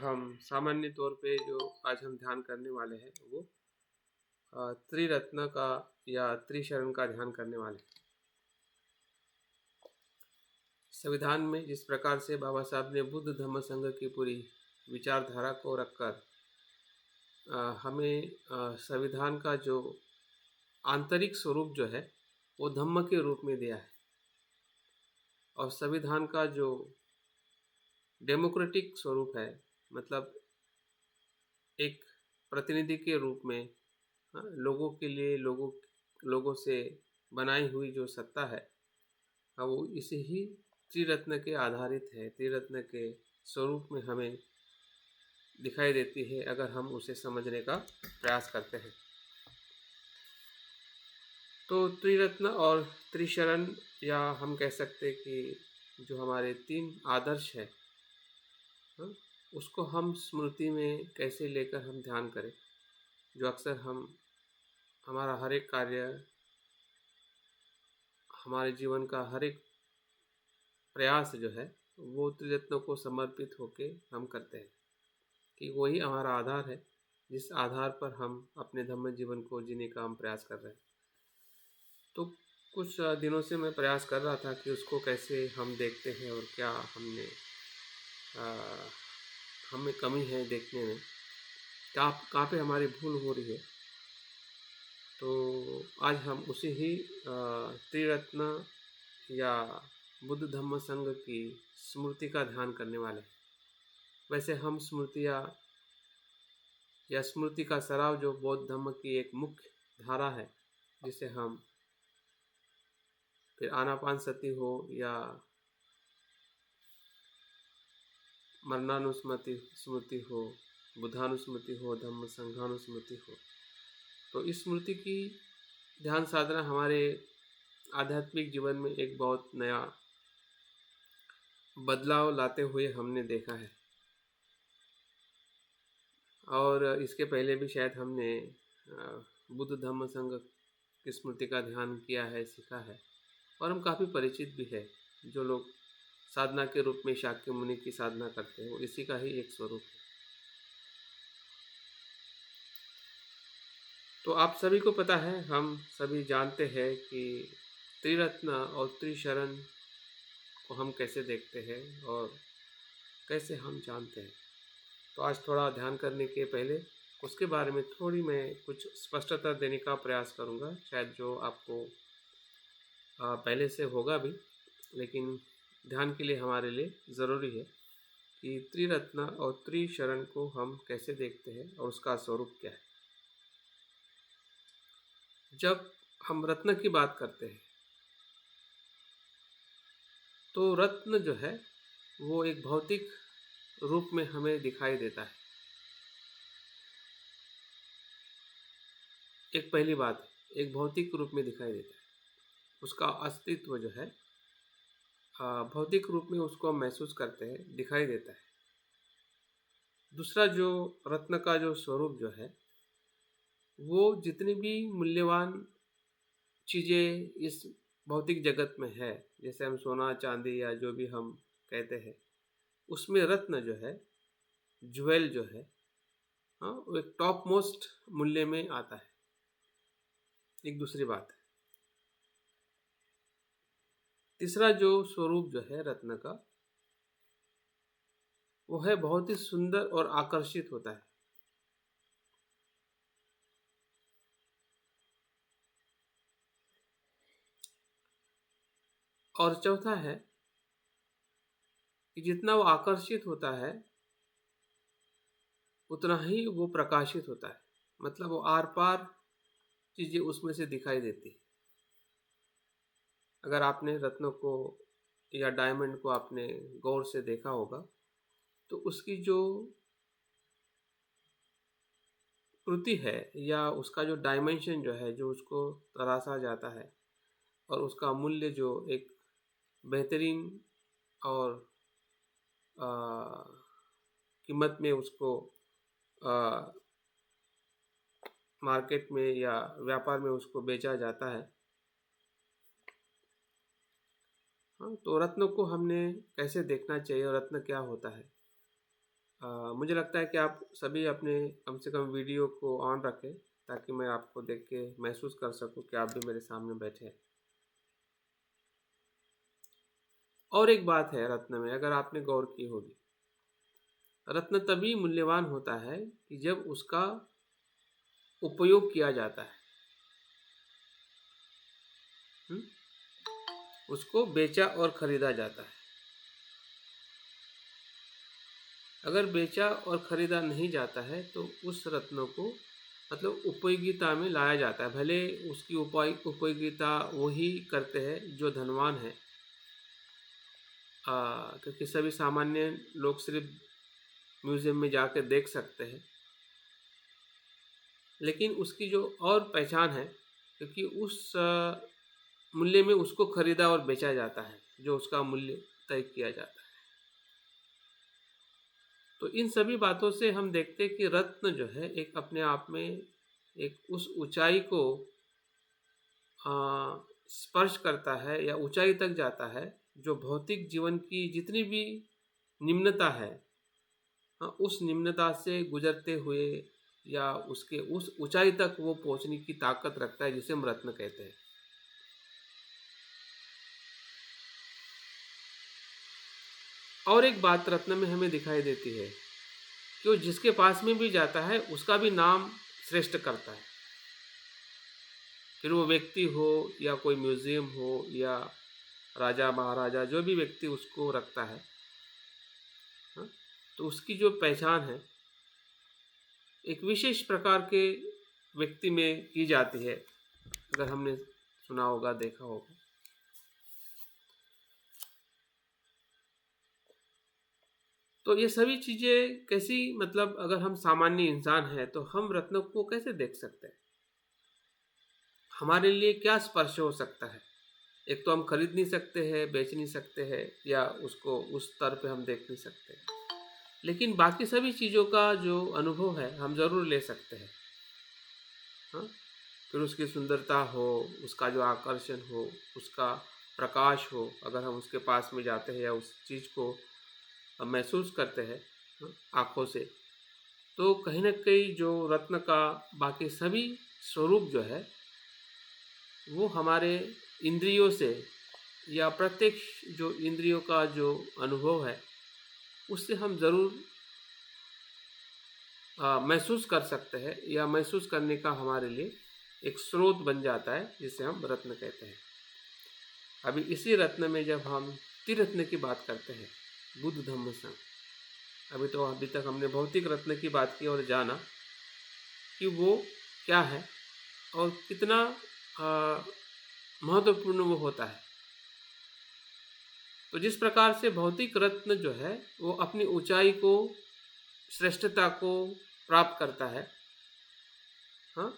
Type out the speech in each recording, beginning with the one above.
हम सामान्य तौर पे जो आज हम ध्यान करने वाले हैं वो त्रिरत्न का या त्रिशरण का ध्यान करने वाले हैं। संविधान में जिस प्रकार से बाबा साहब ने बुद्ध धम्म संघ की पूरी विचारधारा को रखकर हमें संविधान का जो आंतरिक स्वरूप जो है वो धम्म के रूप में दिया है, और संविधान का जो डेमोक्रेटिक स्वरूप है, मतलब एक प्रतिनिधि के रूप में लोगों के लिए लोगों से बनाई हुई जो सत्ता है वो इसे ही त्रिरत्न के आधारित है, त्रिरत्न के स्वरूप में हमें दिखाई देती है अगर हम उसे समझने का प्रयास करते हैं। तो त्रिरत्न और त्रिशरण, या हम कह सकते हैं कि जो हमारे तीन आदर्श है उसको हम स्मृति में कैसे लेकर हम ध्यान करें, जो अक्सर हमारा हर एक कार्य, हमारे जीवन का हर एक प्रयास जो है वो त्रिरत्नों को समर्पित होके हम करते हैं, कि वही हमारा आधार है जिस आधार पर हम अपने धम्म जीवन को जीने का हम प्रयास कर रहे हैं। तो कुछ दिनों से मैं प्रयास कर रहा था कि उसको कैसे हम देखते हैं और क्या हमें कमी है देखने में, कहाँ पे हमारी भूल हो रही है। तो आज हम उसी ही त्रिरत्न या बुद्ध धम्म संघ की स्मृति का ध्यान करने वाले हैं। वैसे हम स्मृतियाँ या स्मृति का सराव जो बौद्ध धम्म की एक मुख्य धारा है, जिसे हम फिर आनापानसति हो या मरणानुस्मृति स्मृति हो, बुद्धानुस्मृति हो, धम्म संघानुस्मृति हो, तो इस स्मृति की ध्यान साधना हमारे आध्यात्मिक जीवन में एक बहुत नया बदलाव लाते हुए हमने देखा है। और इसके पहले भी शायद हमने बुद्ध धम्म संघ की स्मृति का ध्यान किया है, सीखा है, और हम काफ़ी परिचित भी है। जो लोग साधना के रूप में शाक्य मुनि की साधना करते हैं वो इसी का ही एक स्वरूप है। तो आप सभी को पता है, हम सभी जानते हैं कि त्रिरत्न और त्रिशरण को हम कैसे देखते हैं और कैसे हम जानते हैं। तो आज थोड़ा ध्यान करने के पहले उसके बारे में थोड़ी मैं कुछ स्पष्टता देने का प्रयास करूँगा, शायद जो आपको पहले से होगा भी, लेकिन ध्यान के लिए हमारे लिए ज़रूरी है कि त्रिरत्न और त्रिशरण को हम कैसे देखते हैं और उसका स्वरूप क्या है। जब हम रत्न की बात करते हैं तो रत्न जो है वो एक भौतिक रूप में हमें दिखाई देता है। एक पहली बात, एक भौतिक रूप में दिखाई देता है, उसका अस्तित्व जो है भौतिक रूप में उसको महसूस करते हैं, दिखाई देता है। दूसरा, जो रत्न का जो स्वरूप जो है वो जितनी भी मूल्यवान चीज़ें इस भौतिक जगत में है, जैसे हम सोना चांदी या जो भी हम कहते हैं, उसमें रत्न जो है, ज्वेल जो है, वो एक टॉप मोस्ट मूल्य में आता है। एक दूसरी बात है। तीसरा जो स्वरूप जो है रत्न का, वो है बहुत ही सुंदर और आकर्षित होता है। और चौथा है कि जितना वो आकर्षित होता है उतना ही वो प्रकाशित होता है, मतलब वो आर पार चीज़ें उसमें से दिखाई देती है। अगर आपने रत्नों को या डायमंड को आपने गौर से देखा होगा तो उसकी जो कृति है या उसका जो डायमेंशन जो है, जो उसको तराशा जाता है, और उसका मूल्य जो एक बेहतरीन और कीमत में उसको मार्केट में या व्यापार में उसको बेचा जाता है। हाँ, तो रत्न को हमने कैसे देखना चाहिए और रत्न क्या होता है। मुझे लगता है कि आप सभी अपने कम से कम वीडियो को ऑन रखें ताकि मैं आपको देख के महसूस कर सकूं कि आप भी मेरे सामने बैठे हैं। और एक बात है रत्न में, अगर आपने गौर की होगी, रत्न तभी मूल्यवान होता है कि जब उसका उपयोग किया जाता है। हुँ? उसको बेचा और खरीदा जाता है। अगर बेचा और खरीदा नहीं जाता है तो उस रत्न को मतलब उपयोगिता में लाया जाता है। भले उसकी उपयोगिता वही करते हैं जो धनवान है, क्योंकि सभी सामान्य लोग सिर्फ म्यूज़ियम में जाकर देख सकते हैं, लेकिन उसकी जो और पहचान है, क्योंकि उस मूल्य में उसको खरीदा और बेचा जाता है, जो उसका मूल्य तय किया जाता है। तो इन सभी बातों से हम देखते हैं कि रत्न जो है एक अपने आप में एक उस ऊंचाई को स्पर्श करता है या ऊंचाई तक जाता है जो भौतिक जीवन की जितनी भी निम्नता है, उस निम्नता से गुजरते हुए या उसके उस ऊंचाई तक वो पहुंचने की ताकत रखता है, जिसे हम रत्न कहते हैं। और एक बात रत्न में हमें दिखाई देती है कि वो जिसके पास में भी जाता है उसका भी नाम श्रेष्ठ करता है। फिर वो व्यक्ति हो या कोई म्यूज़ियम हो या राजा महाराजा, जो भी व्यक्ति उसको रखता है, हाँ, तो उसकी जो पहचान है एक विशेष प्रकार के व्यक्ति में की जाती है। अगर हमने सुना होगा, देखा होगा। तो ये सभी चीज़ें कैसी, मतलब अगर हम सामान्य इंसान हैं तो हम रत्नों को कैसे देख सकते हैं? हमारे लिए क्या स्पर्श हो सकता है? एक तो हम खरीद नहीं सकते हैं, बेच नहीं सकते हैं, या उसको उस स्तर पे हम देख नहीं सकते, लेकिन बाकी सभी चीज़ों का जो अनुभव है हम ज़रूर ले सकते हैं। हाँ, फिर उसकी सुंदरता हो, उसका जो आकर्षण हो, उसका प्रकाश हो, अगर हम उसके पास में जाते हैं या उस चीज़ को महसूस करते हैं, आँखों से, तो कहीं न कहीं जो रत्न का बाकी सभी स्वरूप जो है, वो हमारे इंद्रियों से या प्रत्यक्ष जो इंद्रियों का जो अनुभव है, उससे हम ज़रूर महसूस कर सकते हैं, या महसूस करने का हमारे लिए एक स्रोत बन जाता है, जिसे हम रत्न कहते हैं। अभी इसी रत्न में जब हम त्रिरत्न की बात करते हैं, बुद्ध धम्म संघ, अभी तक हमने भौतिक रत्न की बात की और जाना कि वो क्या है और कितना महत्वपूर्ण वो होता है। तो जिस प्रकार से भौतिक रत्न जो है वो अपनी ऊंचाई को, श्रेष्ठता को प्राप्त करता है, हाँ,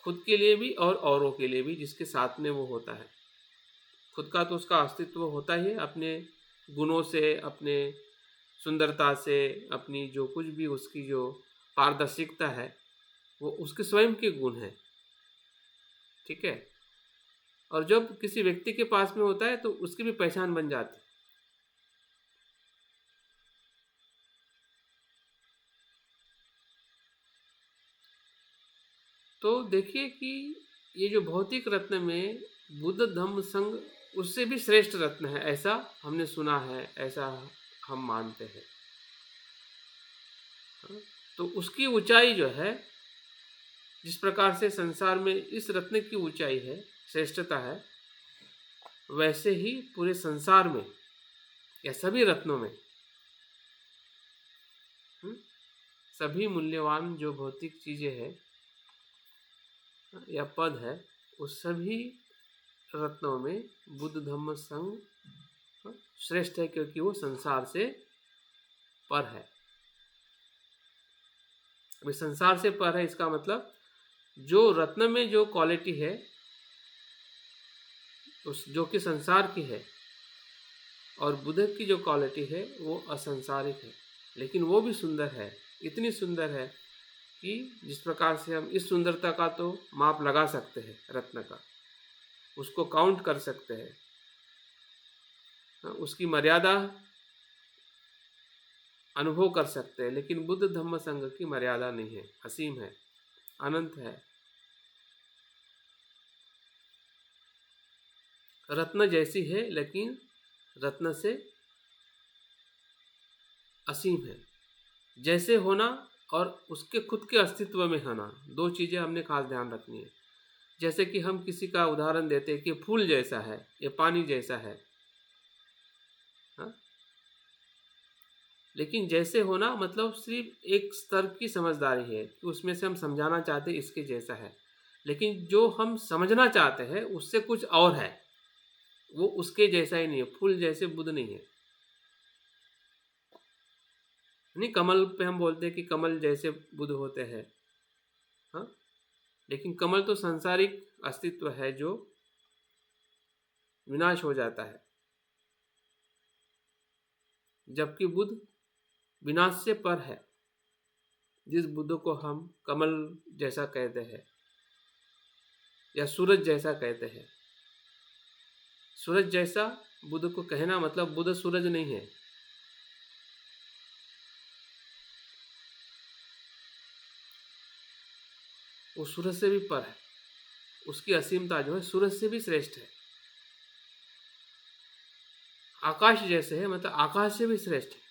खुद के लिए भी और औरों के लिए भी जिसके साथ में वो होता है। खुद का तो उसका अस्तित्व होता ही है, अपने गुणों से, अपने सुंदरता से, अपनी जो कुछ भी उसकी जो पारदर्शिकता है, वो उसके स्वयं के गुण हैं। ठीक है? और जब किसी व्यक्ति के पास में होता है तो उसकी भी पहचान बन जाती है। तो देखिए कि ये जो भौतिक रत्न में बुद्ध धम्म संघ उससे भी श्रेष्ठ रत्न है, ऐसा हमने सुना है, ऐसा हम मानते हैं। तो उसकी ऊंचाई जो है, जिस प्रकार से संसार में इस रत्न की ऊंचाई है, श्रेष्ठता है, वैसे ही पूरे संसार में या सभी रत्नों में सभी मूल्यवान जो भौतिक चीज़ें हैं या पद है, उस सभी रत्नों में बुद्ध धम्म संघ श्रेष्ठ है, क्योंकि वो संसार से पर है। अभी संसार से पर है, इसका मतलब जो रत्न में जो क्वालिटी है उस जो कि संसार की है, और बुद्ध की जो क्वालिटी है वो असंसारिक है, लेकिन वो भी सुंदर है। इतनी सुंदर है कि जिस प्रकार से हम इस सुंदरता का तो माप लगा सकते हैं, रत्न का, उसको काउंट कर सकते हैं, उसकी मर्यादा अनुभव कर सकते हैं, लेकिन बुद्ध धम्म संघ की मर्यादा नहीं है, असीम है, अनंत है। रत्न जैसी है, लेकिन रत्न से असीम है। जैसे होना और उसके खुद के अस्तित्व में होना, दो चीज़ें हमने खास ध्यान रखनी है। जैसे कि हम किसी का उदाहरण देते हैं कि फूल जैसा है, ये पानी जैसा है, हाँ? लेकिन जैसे होना मतलब सिर्फ एक स्तर की समझदारी है कि उसमें से हम समझाना चाहते हैं इसके जैसा है, लेकिन जो हम समझना चाहते हैं उससे कुछ और है, वो उसके जैसा ही नहीं है। फूल जैसे बुद्ध नहीं है। नहीं, कमल पे हम बोलते हैं कि कमल जैसे बुद्ध होते हैं, हाँ, लेकिन कमल तो सांसारिक अस्तित्व है जो विनाश हो जाता है, जबकि बुद्ध विनाश से पर है। जिस बुद्ध को हम कमल जैसा कहते हैं या सूरज जैसा कहते हैं, सूरज जैसा बुद्ध को कहना मतलब बुद्ध सूरज नहीं है। वो सूरज से भी पर है, उसकी असीमता जो है सूरज से भी श्रेष्ठ है। आकाश जैसे है मतलब आकाश से भी श्रेष्ठ है।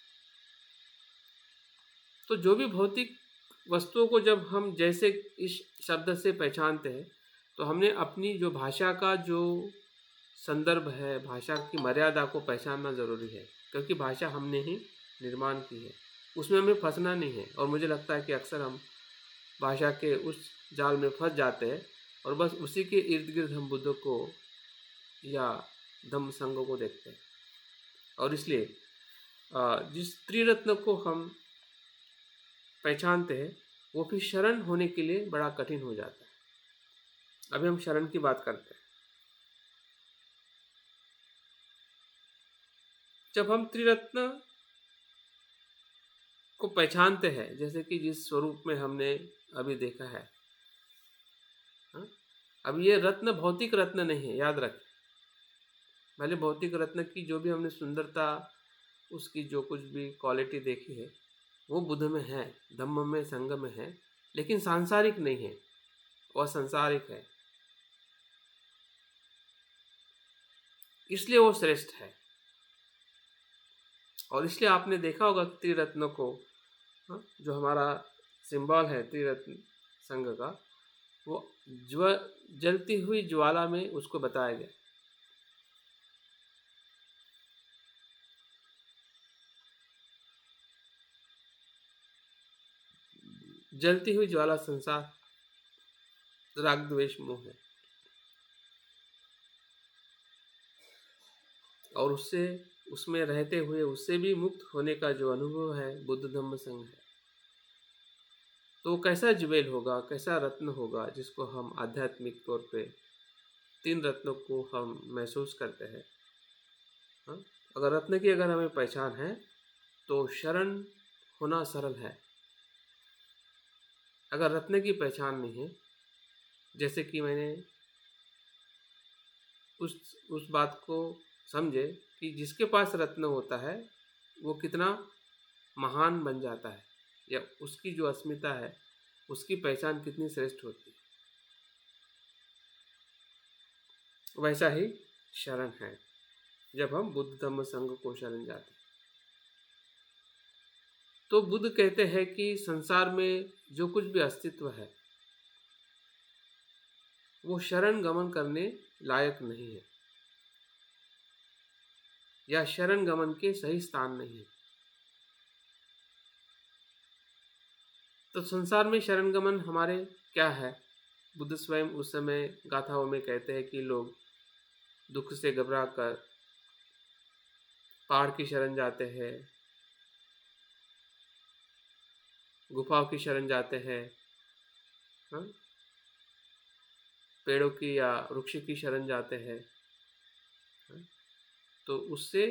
तो जो भी भौतिक वस्तुओं को जब हम जैसे इस शब्द से पहचानते हैं, तो हमने अपनी जो भाषा का जो संदर्भ है, भाषा की मर्यादा को पहचानना ज़रूरी है, क्योंकि भाषा हमने ही निर्माण की है, उसमें हमें फंसना नहीं है। और मुझे लगता है कि अक्सर हम भाषा के उस जाल में फंस जाते हैं और बस उसी के इर्द गिर्द हम बुद्ध को या धम्म संघ को देखते हैं। और इसलिए जिस त्रिरत्न को हम पहचानते हैं वो फिर शरण होने के लिए बड़ा कठिन हो जाता है। अभी हम शरण की बात करते हैं। जब हम त्रिरत्न को पहचानते हैं, जैसे कि जिस स्वरूप में हमने अभी देखा है, हाँ? अब ये रत्न भौतिक रत्न नहीं है, याद रखें। भले भौतिक रत्न की जो भी हमने सुंदरता, उसकी जो कुछ भी क्वालिटी देखी है वो बुद्ध में है, धम्म में, संघ में है, लेकिन सांसारिक नहीं है, वह संसारिक है, इसलिए वो श्रेष्ठ है। और इसलिए आपने देखा होगा कि त्रिरत्न को, हाँ, जो हमारा सिंबल है त्रिरत्न संघ का, वो जलती हुई ज्वाला में उसको बताया गया। जलती हुई ज्वाला संसार, राग द्वेष मोह है, और उससे, उसमें रहते हुए उससे भी मुक्त होने का जो अनुभव है बुद्ध धम्म संघ है। तो कैसा ज्वेल होगा, कैसा रत्न होगा जिसको हम आध्यात्मिक तौर पे तीन रत्नों को हम महसूस करते हैं, हाँ? अगर रत्न की अगर हमें पहचान है तो शरण होना सरल है। अगर रत्न की पहचान नहीं है, जैसे कि मैंने उस बात को समझे कि जिसके पास रत्न होता है वो कितना महान बन जाता है, या उसकी जो अस्मिता है उसकी पहचान कितनी श्रेष्ठ होती है। वैसा ही शरण है, जब हम बुद्ध धम्म संघ को शरण जाते हैं। तो बुद्ध कहते हैं कि संसार में जो कुछ भी अस्तित्व है वो शरण गमन करने लायक नहीं है, या शरण गमन के सही स्थान नहीं है। तो संसार में शरण गमन हमारे क्या है? बुद्ध स्वयं उस समय गाथाओं में कहते हैं कि लोग दुख से घबरा कर पहाड़ की शरण जाते हैं, गुफाओं की शरण जाते हैं, हाँ? पेड़ों की या वृक्ष की शरण जाते हैं, हाँ? तो उससे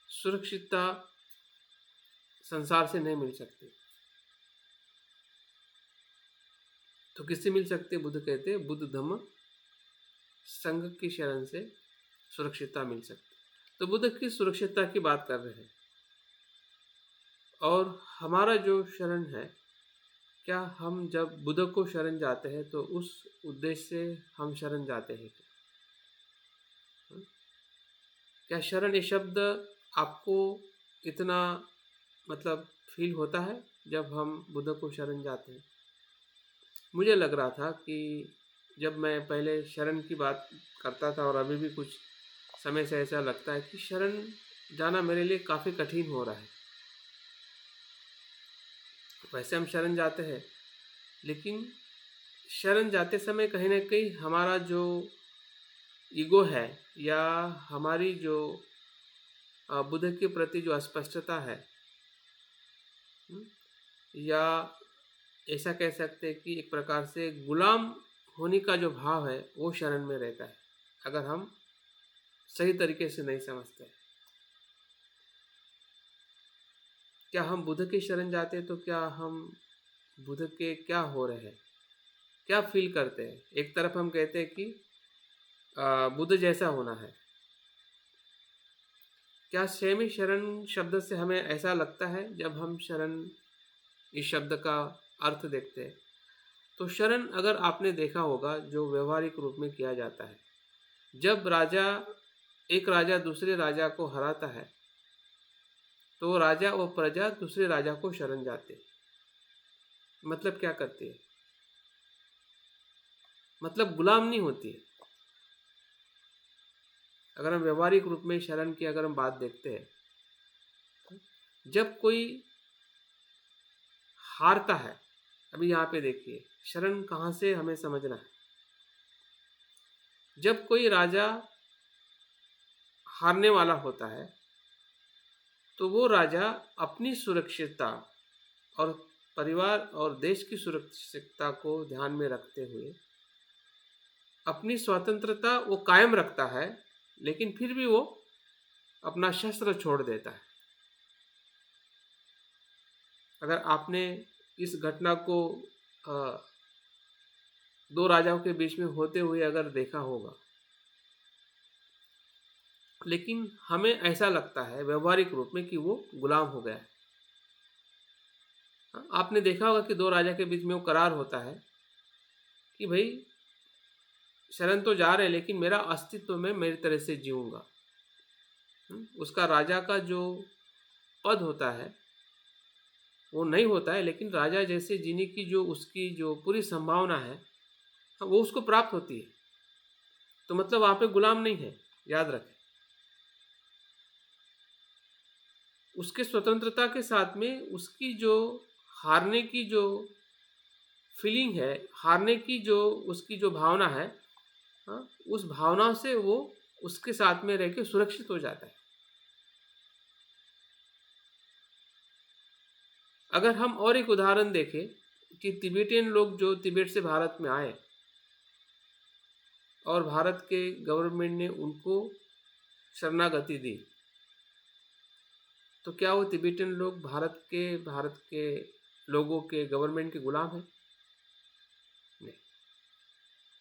सुरक्षितता संसार से नहीं मिल सकती। तो किससे मिल सकते? बुद्ध कहते हैं बुद्ध धम्म संघ की शरण से सुरक्षितता मिल सकती। तो बुद्ध की सुरक्षितता की बात कर रहे हैं। और हमारा जो शरण है, क्या हम जब बुद्ध को शरण जाते हैं तो उस उद्देश्य से हम शरण जाते हैं क्या? क्या शरण ये शब्द आपको इतना मतलब फील होता है जब हम बुद्ध को शरण जाते हैं? मुझे लग रहा था कि जब मैं पहले शरण की बात करता था और अभी भी कुछ समय से ऐसा लगता है कि शरण जाना मेरे लिए काफ़ी कठिन हो रहा है। वैसे हम शरण जाते हैं, लेकिन शरण जाते समय कहीं ना कहीं हमारा जो ईगो है या हमारी जो बुद्ध के प्रति जो अस्पष्टता है, हम्म, या ऐसा कह सकते हैं कि एक प्रकार से गुलाम होने का जो भाव है वो शरण में रहता है, अगर हम सही तरीके से नहीं समझते। क्या हम बुद्ध की शरण जाते हैं तो क्या हम बुद्ध के क्या हो रहे हैं, क्या फील करते हैं? एक तरफ हम कहते हैं कि बुद्ध जैसा होना है। क्या सेमी शरण शब्द से हमें ऐसा लगता है जब हम शरण इस शब्द का अर्थ देखते हैं? तो शरण अगर आपने देखा होगा जो व्यवहारिक रूप में किया जाता है, जब एक राजा दूसरे राजा को हराता है तो राजा और प्रजा दूसरे राजा को शरण जाते हैं। मतलब क्या करती है? मतलब गुलाम नहीं होती है। अगर हम व्यवहारिक रूप में शरण की अगर हम बात देखते हैं, जब कोई हारता है, अभी यहाँ पे देखिए शरण कहाँ से हमें समझना है। जब कोई राजा हारने वाला होता है तो वो राजा अपनी सुरक्षितता और परिवार और देश की सुरक्षितता को ध्यान में रखते हुए अपनी स्वतंत्रता वो कायम रखता है, लेकिन फिर भी वो अपना शस्त्र छोड़ देता है। अगर आपने इस घटना को दो राजाओं के बीच में होते हुए अगर देखा होगा, लेकिन हमें ऐसा लगता है व्यवहारिक रूप में कि वो गुलाम हो गया है। आपने देखा होगा कि दो राजा के बीच में वो करार होता है कि भाई शरण तो जा रहे हैं, लेकिन मेरा अस्तित्व में मेरी तरह से जीऊँगा। उसका राजा का जो पद होता है वो नहीं होता है, लेकिन राजा जैसे जीने की जो उसकी जो पूरी संभावना है वो उसको प्राप्त होती है। तो मतलब वहाँ पे गुलाम नहीं है, याद रखें। उसके स्वतंत्रता के साथ में उसकी जो हारने की जो फीलिंग है, हारने की जो उसकी जो भावना है, उस भावना से वो उसके साथ में रह के सुरक्षित हो जाता है। अगर हम और एक उदाहरण देखें कि तिब्बतियन लोग जो तिब्बत से भारत में आए और भारत के गवर्नमेंट ने उनको शरणागति दी, तो क्या वो तिब्बतियन लोग भारत के लोगों के गवर्नमेंट के गुलाम हैं? नहीं।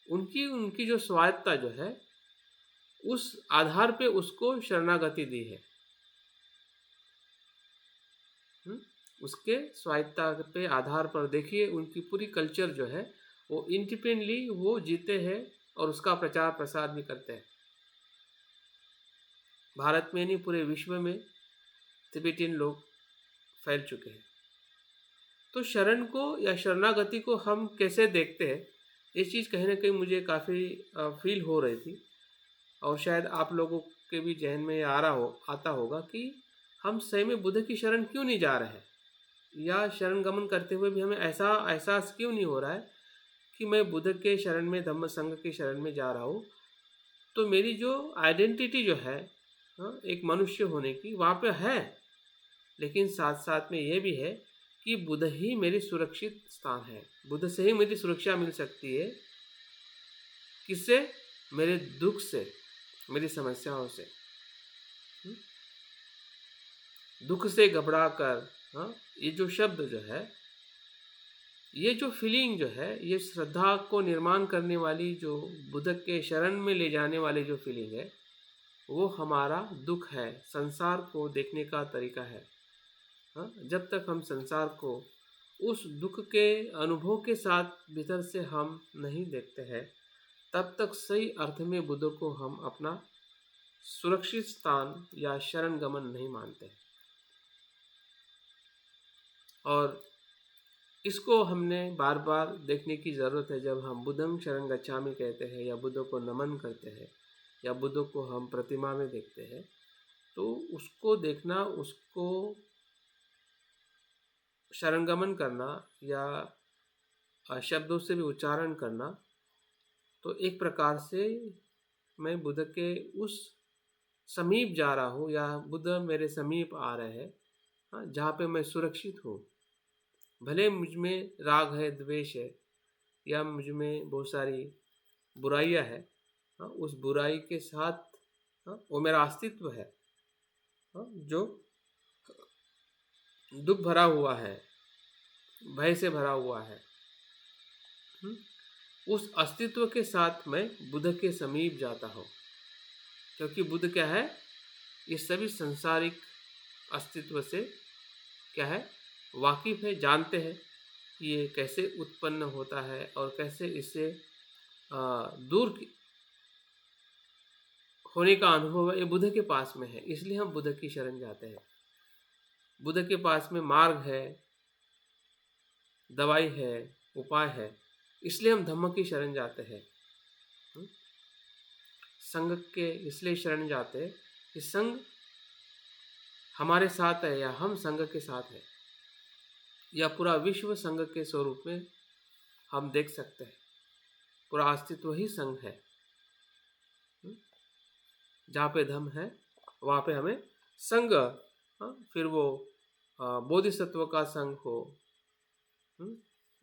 उनकी उनकी जो स्वायत्ता जो है उस आधार पे उसको शरणागति दी है। उसके स्वायत्ता पे आधार पर देखिए उनकी पूरी कल्चर जो है वो इंडिपेंडेंटली वो जीते हैं और उसका प्रचार प्रसार भी करते हैं। भारत में नहीं, पूरे विश्व में तिब्बतियन लोग फैल चुके हैं। तो शरण को या शरणागति को हम कैसे देखते हैं, ये चीज़ कहीं ना कहीं मुझे काफ़ी फील हो रही थी, और शायद आप लोगों के भी जहन में आता होगा कि हम सही में बुद्ध की शरण क्यों नहीं जा रहे हैं, या शरण गमन करते हुए भी हमें ऐसा एहसास क्यों नहीं हो रहा है कि मैं बुद्ध के शरण में, धम्म संघ के शरण में जा रहा हूँ। तो मेरी जो आइडेंटिटी जो है एक मनुष्य होने की वहाँ पे है, लेकिन साथ साथ में ये भी है कि बुद्ध ही मेरी सुरक्षित स्थान है। बुद्ध से ही मेरी सुरक्षा मिल सकती है। किससे? मेरे दुख से, मेरी समस्याओं से। दुख से घबरा कर, ये जो शब्द जो है, ये जो फीलिंग जो है, ये श्रद्धा को निर्माण करने वाली, जो बुद्ध के शरण में ले जाने वाली जो फीलिंग है, वो हमारा दुख है, संसार को देखने का तरीका है। हाँ, जब तक हम संसार को उस दुख के अनुभव के साथ भीतर से हम नहीं देखते हैं, तब तक सही अर्थ में बुद्ध को हम अपना सुरक्षित स्थान या शरण गमन नहीं मानते। और इसको हमने बार बार देखने की ज़रूरत है। जब हम बुद्धं शरण गच्छामि कहते हैं या बुद्ध को नमन करते हैं या बुद्ध को हम प्रतिमा में देखते हैं, तो उसको देखना, उसको शरणगमन करना या शब्दों से भी उच्चारण करना, तो एक प्रकार से मैं बुद्ध के उस समीप जा रहा हूँ या बुद्ध मेरे समीप आ रहे हैं, हाँ, जहाँ पे मैं सुरक्षित हूँ। भले मुझ में राग है, द्वेष है या मुझ में बहुत सारी बुराइयाँ है, हाँ, उस बुराई के साथ, हाँ, वो मेरा अस्तित्व है, हाँ, जो दुख भरा हुआ है, भय से भरा हुआ है। उस अस्तित्व के साथ मैं बुद्ध के समीप जाता हूँ, क्योंकि बुद्ध क्या है, ये सभी सांसारिक अस्तित्व से क्या है, वाकिफ़ है, जानते हैं कि ये कैसे उत्पन्न होता है और कैसे इससे दूर होने का अनुभव है, ये बुद्ध के पास में है। इसलिए हम बुद्ध की शरण जाते हैं। बुद्ध के पास में मार्ग है, दवाई है, उपाय है, इसलिए हम धम्म की शरण जाते हैं। संघ के इसलिए शरण जाते हैं कि संघ हमारे साथ है या हम संघ के साथ है, या पूरा विश्व संघ के स्वरूप में हम देख सकते हैं। पूरा अस्तित्व ही संघ है। जहाँ पे धम्म है वहाँ पे हमें संघ, हाँ, फिर वो बोधिसत्व का संघ हो,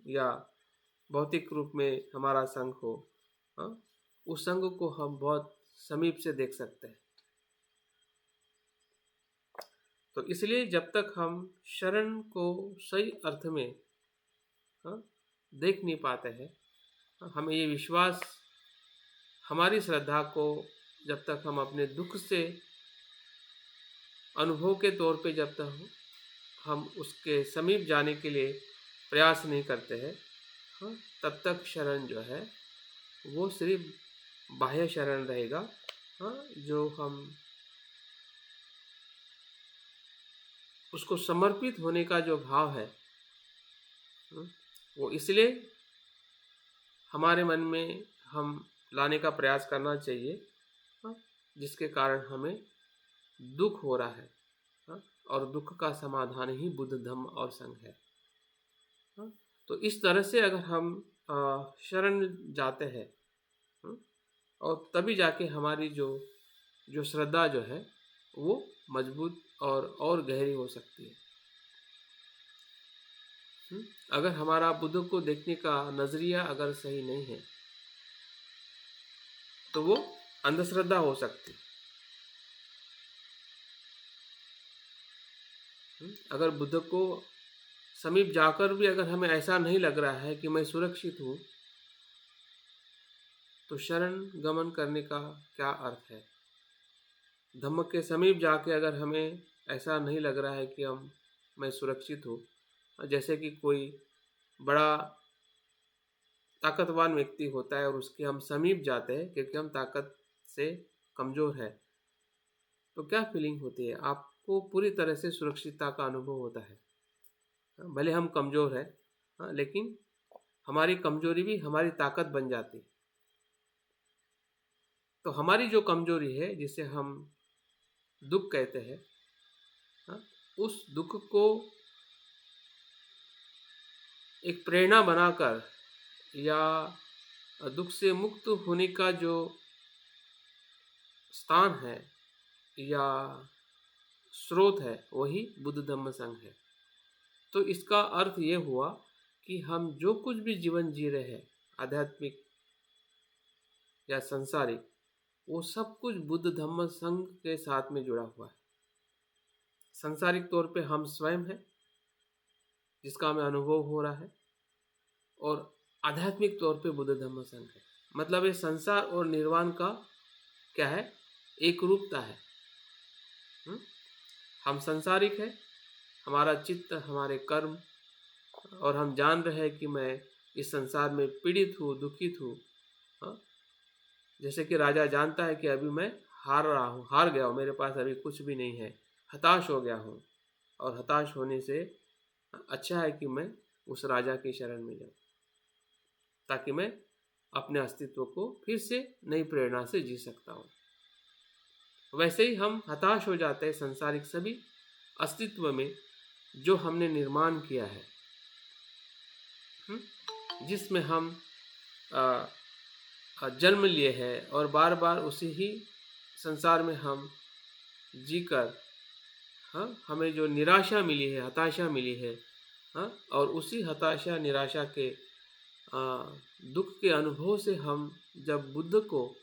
या भौतिक रूप में हमारा संघ हो, हाँ, उस संघ को हम बहुत समीप से देख सकते हैं। तो इसलिए जब तक हम शरण को सही अर्थ में, हाँ, देख नहीं पाते हैं, हमें ये विश्वास, हमारी श्रद्धा को जब तक हम अपने दुख से अनुभव के तौर पे जब तक हम उसके समीप जाने के लिए प्रयास नहीं करते हैं, हाँ, तब तक शरण जो है वो सिर्फ बाह्य शरण रहेगा, हाँ, जो हम उसको समर्पित होने का जो भाव है, वो इसलिए हमारे मन में हम लाने का प्रयास करना चाहिए, हाँ, जिसके कारण हमें दुख हो रहा है, हाँ, और दुख का समाधान ही बुद्ध धम्म और संघ है, हाँ। तो इस तरह से अगर हम शरण जाते हैं, और तभी जाके हमारी जो श्रद्धा जो है वो मजबूत और गहरी हो सकती है। अगर हमारा बुद्ध को देखने का नज़रिया अगर सही नहीं है तो वो अंधश्रद्धा हो सकती है। अगर बुद्ध को समीप जाकर भी अगर हमें ऐसा नहीं लग रहा है कि मैं सुरक्षित हूँ, तो शरण गमन करने का क्या अर्थ है। धम्म के समीप जाके अगर हमें ऐसा नहीं लग रहा है कि मैं सुरक्षित हूँ, जैसे कि कोई बड़ा ताकतवान व्यक्ति होता है और उसके हम समीप जाते हैं क्योंकि हम ताकत से कमज़ोर है, तो क्या फीलिंग होती है। आपको पूरी तरह से सुरक्षितता का अनुभव होता है, भले हम कमज़ोर हैं, हाँ, लेकिन हमारी कमज़ोरी भी हमारी ताकत बन जाती है। तो हमारी जो कमज़ोरी है जिसे हम दुख कहते हैं, हाँ, उस दुख को एक प्रेरणा बनाकर या दुख से मुक्त होने का जो स्थान है या स्रोत है, वही बुद्ध धम्म संघ है। तो इसका अर्थ ये हुआ कि हम जो कुछ भी जीवन जी रहे हैं, आध्यात्मिक या संसारिक, वो सब कुछ बुद्ध धम्म संघ के साथ में जुड़ा हुआ है। संसारिक तौर पे हम स्वयं हैं जिसका हमें अनुभव हो रहा है, और आध्यात्मिक तौर पे बुद्ध धम्म संघ है। मतलब ये संसार और निर्वाण का क्या है, एक रूपता है। हम संसारिक है, हमारा चित्त, हमारे कर्म, और हम जान रहे हैं कि मैं इस संसार में पीड़ित हूँ, दुखित हूँ। जैसे कि राजा जानता है कि अभी मैं हार रहा हूँ, हार गया हूँ, मेरे पास अभी कुछ भी नहीं है, हताश हो गया हूँ, और हताश होने से अच्छा है कि मैं उस राजा की शरण में जाऊँ, ताकि मैं अपने अस्तित्व को फिर से नई प्रेरणा से जी सकता हूँ। वैसे ही हम हताश हो जाते हैं संसारिक सभी अस्तित्व में जो हमने निर्माण किया है, जिसमें हम जन्म लिए हैं, और बार बार उसी ही संसार में हम जीकर हमें जो निराशा मिली है, हताशा मिली है, और उसी हताशा निराशा के दुख के अनुभव से हम जब बुद्ध को,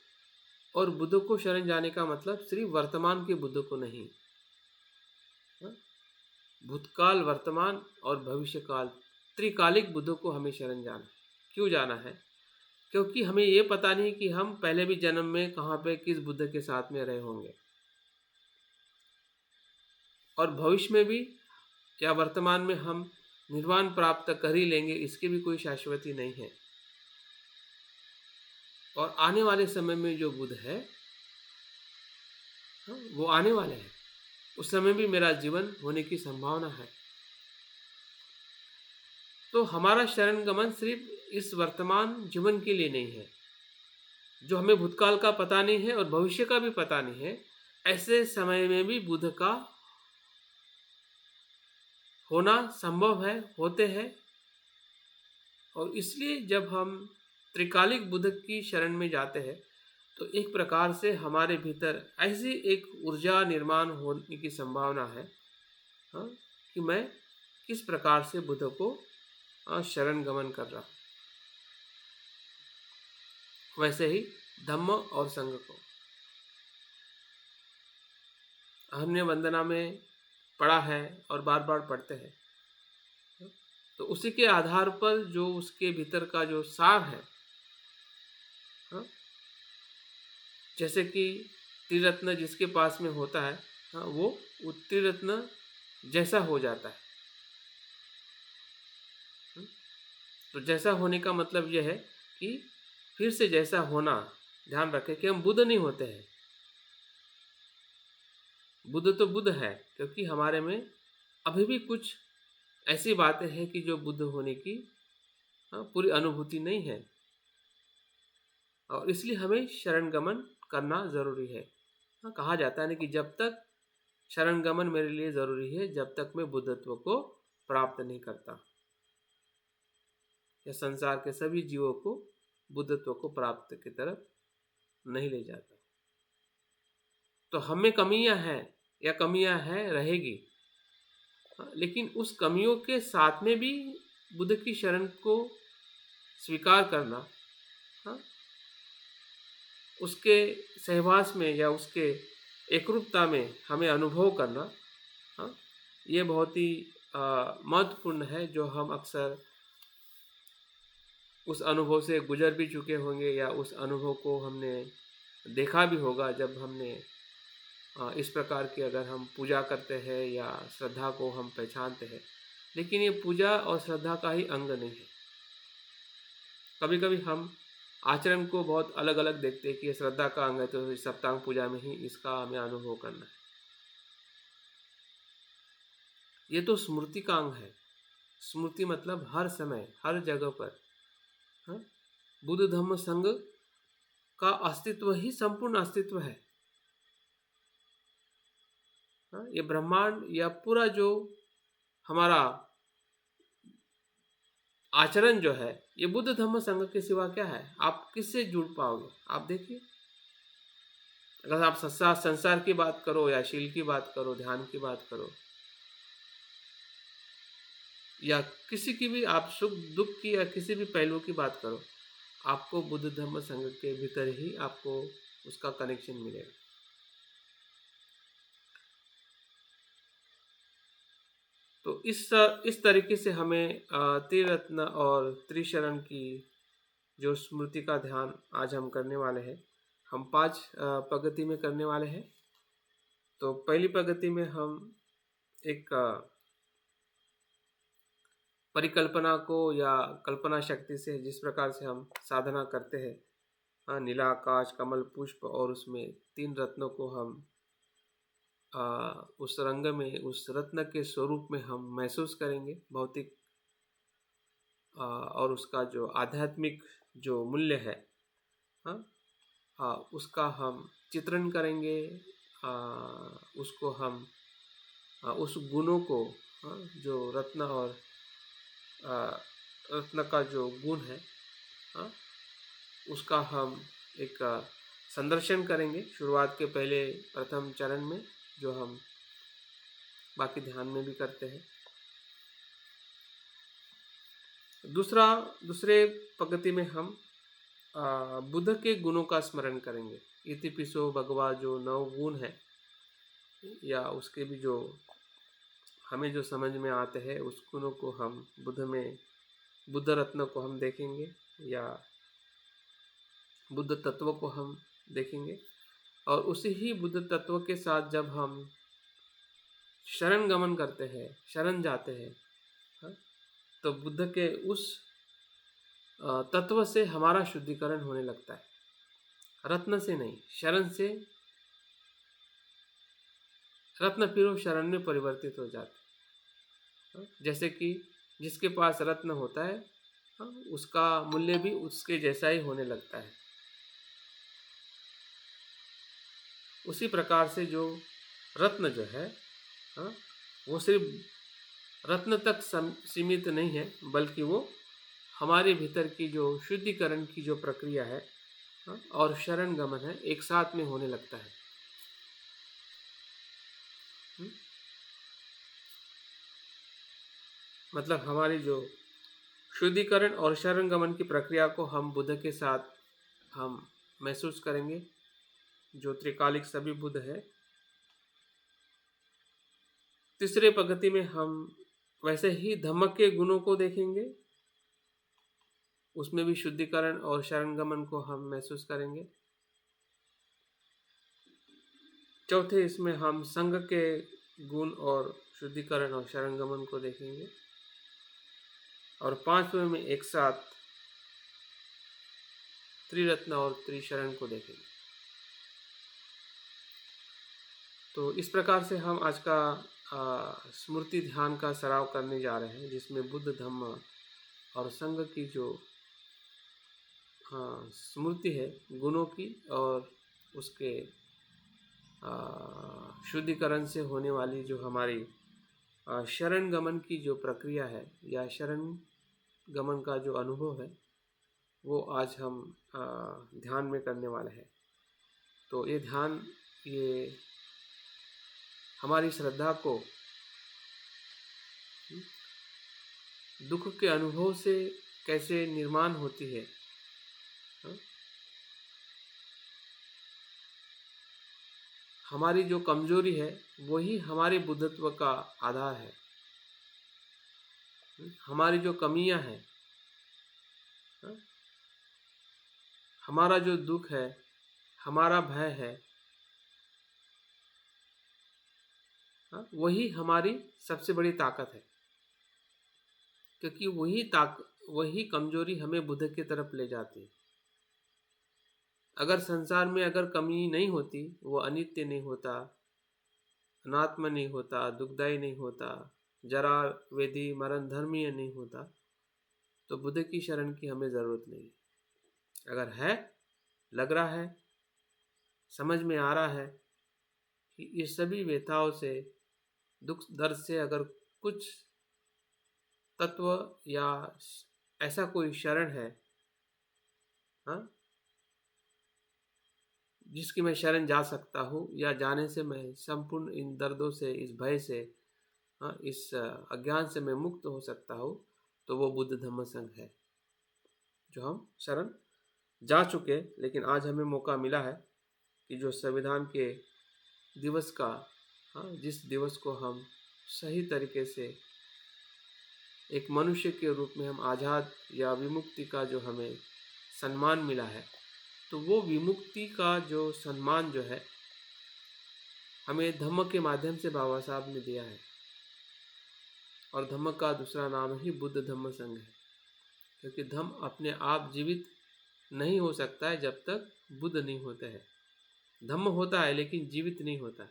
और बुद्ध को शरण जाने का मतलब सिर्फ वर्तमान के बुद्ध को नहीं, भूतकाल, वर्तमान और भविष्य काल, त्रिकालिक बुद्ध को हमें शरण जाना। क्यों जाना है? क्योंकि हमें ये पता नहीं कि हम पहले भी जन्म में कहाँ पे किस बुद्ध के साथ में रहे होंगे, और भविष्य में भी या वर्तमान में हम निर्वाण प्राप्त कर ही लेंगे, इसकी भी कोई शाश्वती नहीं है। और आने वाले समय में जो बुद्ध है वो आने वाले हैं, उस समय भी मेरा जीवन होने की संभावना है। तो हमारा शरण गमन सिर्फ इस वर्तमान जीवन के लिए नहीं है, जो हमें भूतकाल का पता नहीं है और भविष्य का भी पता नहीं है, ऐसे समय में भी बुद्ध का होना संभव है, होते हैं। और इसलिए जब हम त्रिकालिक बुद्ध की शरण में जाते हैं तो एक प्रकार से हमारे भीतर ऐसी एक ऊर्जा निर्माण होने की संभावना है कि मैं किस प्रकार से बुद्ध को शरण गमन कर रहा हूँ। वैसे ही धम्म और संघ को हमने वंदना में पढ़ा है और बार बार पढ़ते हैं, तो उसी के आधार पर जो उसके भीतर का जो सार है, जैसे कि त्रिरत्न जिसके पास में होता है, वो त्रिरत्न जैसा हो जाता है। तो जैसा होने का मतलब यह है कि फिर से जैसा होना। ध्यान रखें कि हम बुद्ध नहीं होते हैं, बुद्ध तो बुद्ध है, क्योंकि हमारे में अभी भी कुछ ऐसी बातें हैं कि जो बुद्ध होने की पूरी अनुभूति नहीं है, और इसलिए हमें शरण गमन करना जरूरी है। कहा जाता है ना कि जब तक शरण गमन मेरे लिए जरूरी है, जब तक मैं बुद्धत्व को प्राप्त नहीं करता, या संसार के सभी जीवों को बुद्धत्व को प्राप्त की तरफ नहीं ले जाता। तो हमें कमियां हैं, या कमियां हैं रहेगी, लेकिन उस कमियों के साथ में भी बुद्ध की शरण को स्वीकार करना, उसके सहवास में या उसके एकरूपता में हमें अनुभव करना, ये बहुत ही महत्वपूर्ण है, जो हम अक्सर उस अनुभव से गुजर भी चुके होंगे, या उस अनुभव को हमने देखा भी होगा जब हमने इस प्रकार की अगर हम पूजा करते हैं या श्रद्धा को हम पहचानते हैं। लेकिन ये पूजा और श्रद्धा का ही अंग नहीं है। कभी कभी हम आचरण को बहुत अलग अलग देखते हैं कि ये श्रद्धा का अंग है, तो इस सप्तांग पूजा में ही इसका हमें अनुभव करना है। ये तो स्मृति का अंग है। स्मृति मतलब हर समय हर जगह पर बुद्ध धम्म संघ का अस्तित्व ही संपूर्ण अस्तित्व है। ये ब्रह्मांड या पूरा जो हमारा आचरण जो है, ये बुद्ध धम्म संघ के सिवा क्या है? आप किससे जुड़ पाओगे? आप देखिए, अगर आप संसार की बात करो, या शील की बात करो, ध्यान की बात करो, या किसी की भी आप सुख दुख की या किसी भी पहलू की बात करो, आपको बुद्ध धम्म संघ के भीतर ही आपको उसका कनेक्शन मिलेगा। तो इस तरीके से हमें त्रिरत्न और त्रिशरण की जो स्मृति का ध्यान आज हम करने वाले हैं, हम 5 प्रगति में करने वाले हैं। तो पहली प्रगति में हम एक परिकल्पना को या कल्पना शक्ति से जिस प्रकार से हम साधना करते हैं, हाँ, नीला आकाश, कमल पुष्प और उसमें 3 रत्नों को हम उस रंग में, उस रत्न के स्वरूप में हम महसूस करेंगे भौतिक और उसका जो आध्यात्मिक जो मूल्य है, हाँ, उसका हम चित्रण करेंगे। उसको हम उस गुणों को, हाँ, जो रत्न और रत्न का जो गुण है, हाँ, उसका हम एक संदर्शन करेंगे शुरुआत के पहले प्रथम चरण में, जो हम बाकी ध्यान में भी करते हैं। दूसरे प्रगति में हम बुद्ध के गुणों का स्मरण करेंगे। इतिपिसो भगवा जो 9 गुण है, या उसके भी जो हमें जो समझ में आते हैं, उस गुणों को हम बुद्ध रत्न को हम देखेंगे या बुद्ध तत्व को हम देखेंगे। और उसी ही बुद्ध तत्व के साथ जब हम शरण गमन करते हैं, शरण जाते हैं, हाँ, तो बुद्ध के उस तत्व से हमारा शुद्धिकरण होने लगता है। रत्न से नहीं, शरण से। रत्न फिर वो शरण में परिवर्तित हो जाते हैं। जैसे कि जिसके पास रत्न होता है, उसका मूल्य भी उसके जैसा ही होने लगता है। उसी प्रकार से जो रत्न जो है, वो सिर्फ रत्न तक सीमित नहीं है, बल्कि वो हमारे भीतर की जो शुद्धिकरण की जो प्रक्रिया है, और शरण गमन है, एक साथ में होने लगता है। मतलब हमारी जो शुद्धिकरण और शरण गमन की प्रक्रिया को हम बुद्ध के साथ हम महसूस करेंगे, जो त्रिकालिक सभी बुद्ध है। तीसरे प्रगति में हम वैसे ही धम्म के गुणों को देखेंगे, उसमें भी शुद्धिकरण और शरण गमन को हम महसूस करेंगे। चौथे इसमें हम संघ के गुण और शुद्धिकरण और शरण गमन को देखेंगे। और 5वें में एक साथ त्रिरत्न और त्रिशरण को देखेंगे। तो इस प्रकार से हम आज का स्मृति ध्यान का सराव करने जा रहे हैं, जिसमें बुद्ध, धम्म और संघ की जो स्मृति है गुणों की, और उसके शुद्धिकरण से होने वाली जो हमारी शरण गमन की जो प्रक्रिया है, या शरण गमन का जो अनुभव है, वो आज हम ध्यान में करने वाले हैं। तो ये ध्यान, ये हमारी श्रद्धा को दुख के अनुभव से कैसे निर्माण होती है, हमारी जो कमजोरी है वही हमारे बुद्धत्व का आधार है। हमारी जो कमियां हैं, हमारा जो दुख है, हमारा भय है, वही हमारी सबसे बड़ी ताकत है। क्योंकि वही कमजोरी हमें बुद्ध की तरफ ले जाती है। अगर संसार में अगर कमी नहीं होती, वो अनित्य नहीं होता, अनात्म नहीं होता, दुखदायी नहीं होता, जरा वेदी मरण धर्मीय नहीं होता, तो बुद्ध की शरण की हमें ज़रूरत नहीं। अगर है, लग रहा है, समझ में आ रहा है कि ये सभी व्यथाओं से, दुख दर्द से अगर कुछ तत्व या ऐसा कोई शरण है, जिसकी मैं शरण जा सकता हूँ, या जाने से मैं संपूर्ण इन दर्दों से, इस भय से, इस अज्ञान से मैं मुक्त हो सकता हूँ, तो वो बुद्ध धम्म संघ है, जो हम शरण जा चुके। लेकिन आज हमें मौका मिला है कि जो संविधान के दिवस का, जिस दिवस को हम सही तरीके से एक मनुष्य के रूप में हम आज़ाद या विमुक्ति का जो हमें सम्मान मिला है, तो वो विमुक्ति का जो सम्मान जो है हमें धम्म के माध्यम से बाबा साहब ने दिया है। और धम्म का दूसरा नाम ही बुद्ध धम्म संघ है, क्योंकि धम्म अपने आप जीवित नहीं हो सकता है जब तक बुद्ध नहीं होते हैं। धम्म होता है लेकिन जीवित नहीं होता।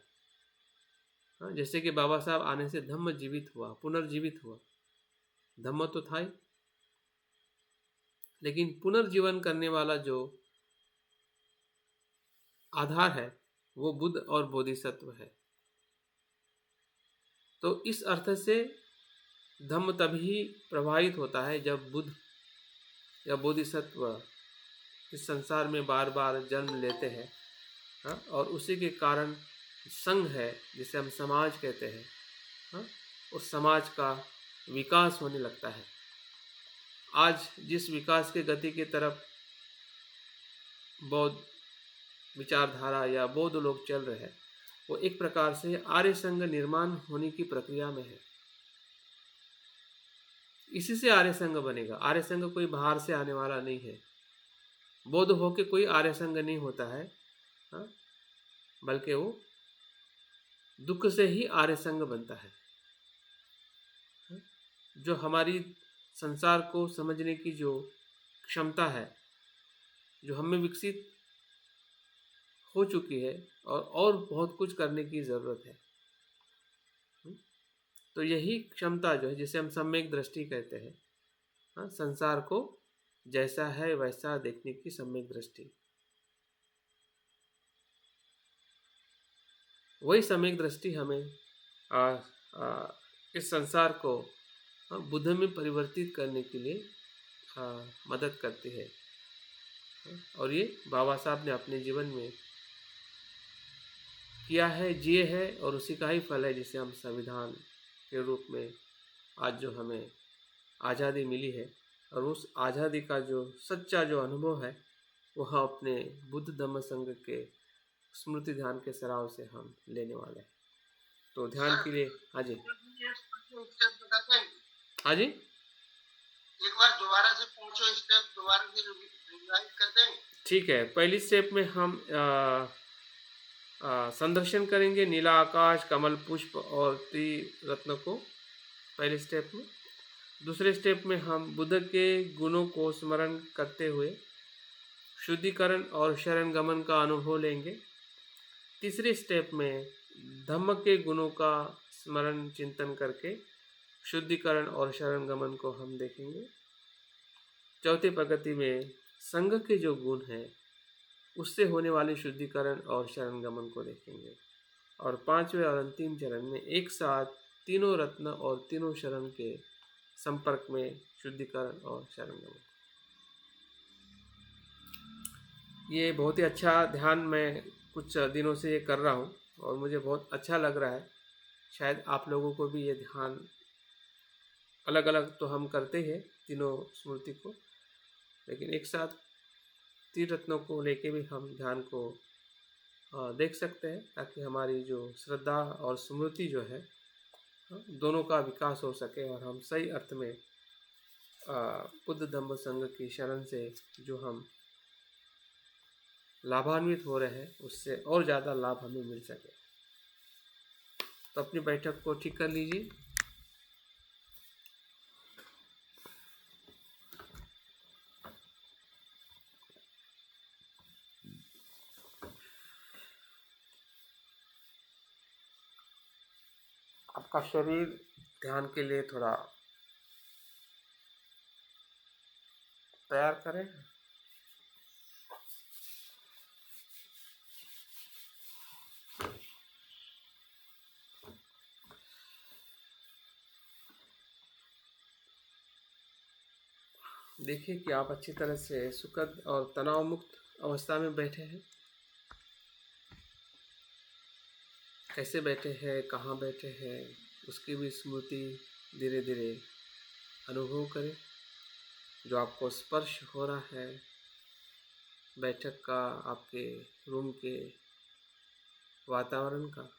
हाँ, जैसे कि बाबा साहब आने से धम्म जीवित हुआ, पुनर्जीवित हुआ। धम्म तो था ही, लेकिन पुनर्जीवन करने वाला जो आधार है वो बुद्ध और बोधिसत्व है। तो इस अर्थ से धम्म तभी प्रभावित होता है जब बुद्ध या बोधिसत्व इस संसार में बार बार जन्म लेते हैं। हाँ, और उसी के कारण संघ है जिसे हम समाज कहते हैं। हाँ, उस समाज का विकास होने लगता है। आज जिस विकास के गति की तरफ बौद्ध विचारधारा या बौद्ध लोग चल रहे हैं, वो एक प्रकार से आर्य संघ निर्माण होने की प्रक्रिया में है। इसी से आर्य संघ बनेगा। आर्य संघ कोई बाहर से आने वाला नहीं है। बौद्ध होके कोई आर्य संघ नहीं होता है। हाँ, बल्कि वो दुख से ही आर्य संघ बनता है। जो हमारी संसार को समझने की जो क्षमता है, जो हमें विकसित हो चुकी है और बहुत कुछ करने की ज़रूरत है। तो यही क्षमता जो है जिसे हम सम्यक दृष्टि कहते हैं। हाँ, संसार को जैसा है वैसा देखने की सम्यक दृष्टि, वही सम्यक दृष्टि हमें इस संसार को बुद्ध में परिवर्तित करने के लिए मदद करती है। और ये बाबा साहब ने अपने जीवन में किया है, जिए है, और उसी का ही फल है जिसे हम संविधान के रूप में आज जो हमें आज़ादी मिली है। और उस आज़ादी का जो सच्चा जो अनुभव है वो हम अपने बुद्ध धम्म संघ के स्मृति ध्यान के सराव से हम लेने वाले हैं। तो ध्यान के लिए हाँ जी, हाँ जी, एक बार दोबारा से पूछो, स्टेप दोबारा से रिवाइज कर देंगे। ठीक है। पहली स्टेप में हम संदर्शन करेंगे नीला आकाश, कमल पुष्प और त्रिरत्न को, पहले स्टेप में। दूसरे स्टेप में हम बुद्ध के गुणों को स्मरण करते हुए शुद्धिकरण और शरण गमन का अनुभव लेंगे। तीसरे स्टेप में धम्म के गुणों का स्मरण चिंतन करके शुद्धिकरण और शरण गमन को हम देखेंगे। चौथे प्रगति में संघ के जो गुण हैं उससे होने वाले शुद्धिकरण और शरण गमन को देखेंगे। और पांचवें और अंतिम चरण में एक साथ तीनों रत्न और तीनों शरण के संपर्क में शुद्धिकरण और शरण गमन। ये बहुत ही अच्छा ध्यान मैं कुछ दिनों से ये कर रहा हूँ और मुझे बहुत अच्छा लग रहा है। शायद आप लोगों को भी ये ध्यान अलग अलग तो हम करते हैं तीनों स्मृति को, लेकिन एक साथ तीन रत्नों को लेके भी हम ध्यान को देख सकते हैं, ताकि हमारी जो श्रद्धा और स्मृति जो है दोनों का विकास हो सके और हम सही अर्थ में बुद्ध धम्म संघ की शरण से जो हम लाभान्वित हो रहे हैं उससे और ज़्यादा लाभ हमें मिल सके। तो अपनी बैठक को ठीक कर लीजिए। आपका शरीर ध्यान के लिए थोड़ा तैयार करें। देखिए कि आप अच्छी तरह से सुखद और तनाव मुक्त अवस्था में बैठे हैं। कैसे बैठे हैं, कहाँ बैठे हैं, उसकी भी स्मृति धीरे धीरे अनुभव करें। जो आपको स्पर्श हो रहा है बैठक का, आपके रूम के वातावरण का,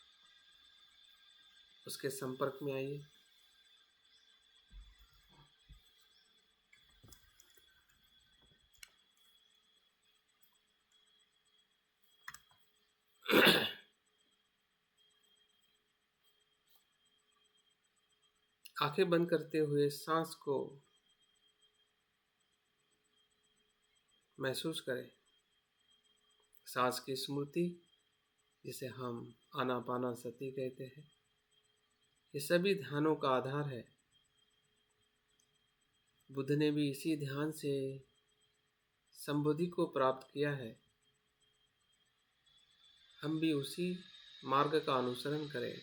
उसके संपर्क में आइए। आंखें बंद करते हुए सांस को महसूस करें। सांस की स्मृति, जिसे हम आनापानासति कहते हैं, ये सभी ध्यानों का आधार है। बुद्ध ने भी इसी ध्यान से संबोधि को प्राप्त किया है। हम भी उसी मार्ग का अनुसरण करें।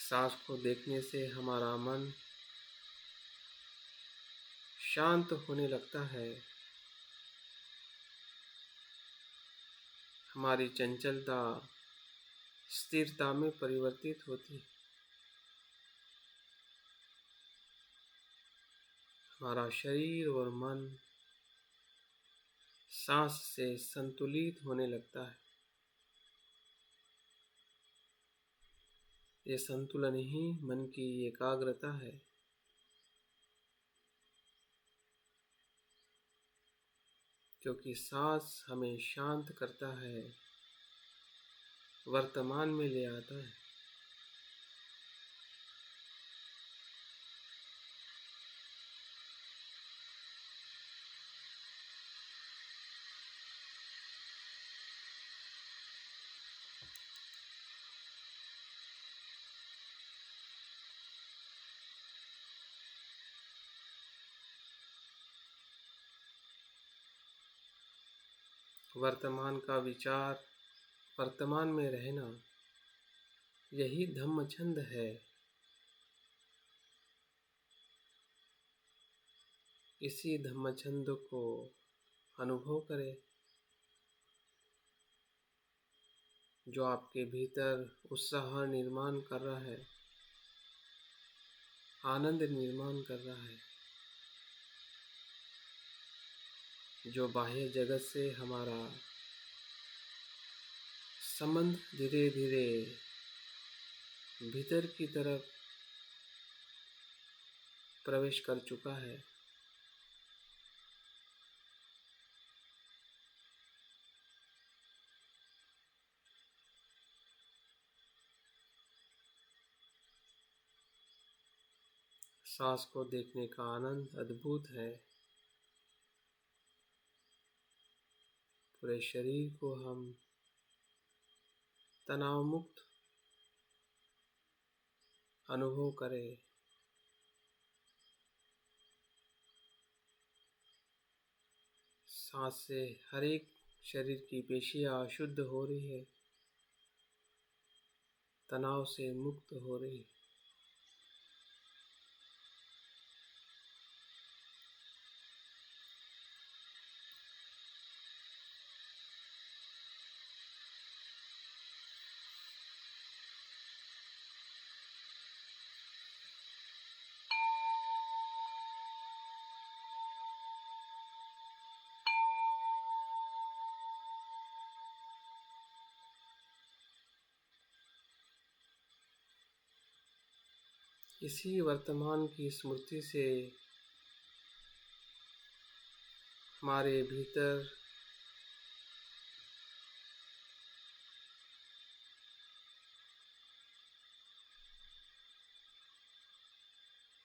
सांस को देखने से हमारा मन शांत होने लगता है। हमारी चंचलता स्थिरता में परिवर्तित होती है। हमारा शरीर और मन सांस से संतुलित होने लगता है। ये संतुलन ही मन की एकाग्रता है। क्योंकि सांस हमें शांत करता है, वर्तमान में ले आता है। वर्तमान का विचार, वर्तमान में रहना, यही धम्मचंद है। इसी धम्मचंद को अनुभव करें, जो आपके भीतर उत्साह निर्माण कर रहा है, आनंद निर्माण कर रहा है, जो बाह्य जगत से हमारा संबंध धीरे धीरे भीतर की तरफ प्रवेश कर चुका है। सांस को देखने का आनंद अद्भुत है। पूरे शरीर को हम तनाव मुक्त अनुभव करें। सांस से हर एक शरीर की पेशियां शुद्ध हो रही है, तनाव से मुक्त हो रही है। इसी वर्तमान की स्मृति से हमारे भीतर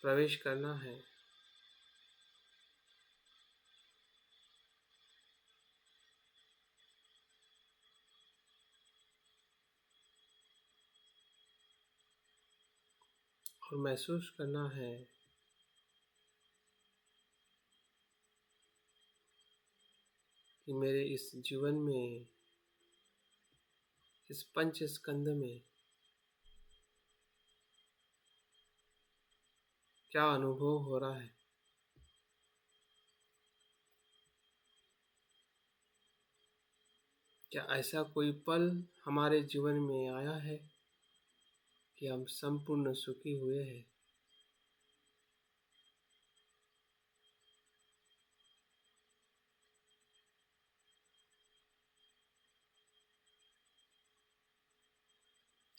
प्रवेश करना है। और महसूस करना है कि मेरे इस जीवन में, इस पंच स्कंद में क्या अनुभव हो रहा है। क्या ऐसा कोई पल हमारे जीवन में आया है कि हम संपूर्ण सुखी हुए हैं।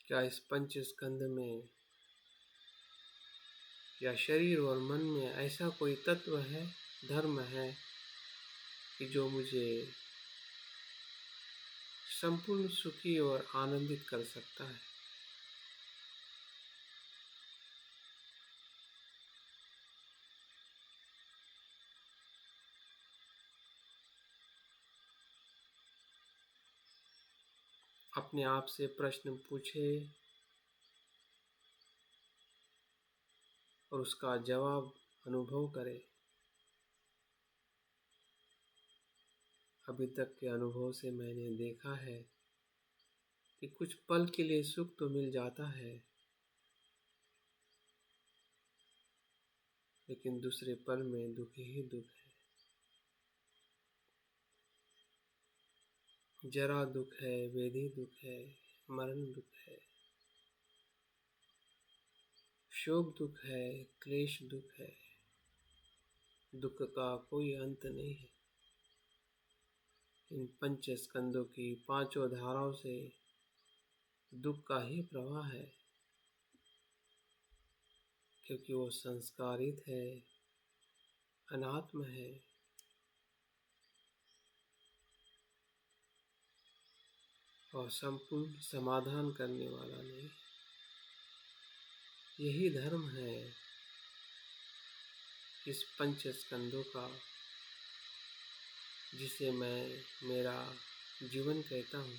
क्या इस पंच स्कंद में या शरीर और मन में ऐसा कोई तत्व है धर्म है कि जो मुझे संपूर्ण सुखी और आनंदित कर सकता है। अपने आप से प्रश्न पूछे और उसका जवाब अनुभव करें। अभी तक के अनुभव से मैंने देखा है कि कुछ पल के लिए सुख तो मिल जाता है, लेकिन दूसरे पल में दुख ही दुख है। जरा दुख है, व्याधि दुख है, मरण दुख है, शोक दुख है, क्लेश दुख है। दुख का कोई अंत नहीं है। इन पंच स्कंदों की पांचों धाराओं से दुख का ही प्रवाह है, क्योंकि वो संस्कारित है, अनात्म है। और संपूर्ण समाधान करने वाला नहीं। यही धर्म है इस पंच स्कंदों का, जिसे मैं मेरा जीवन कहता हूँ।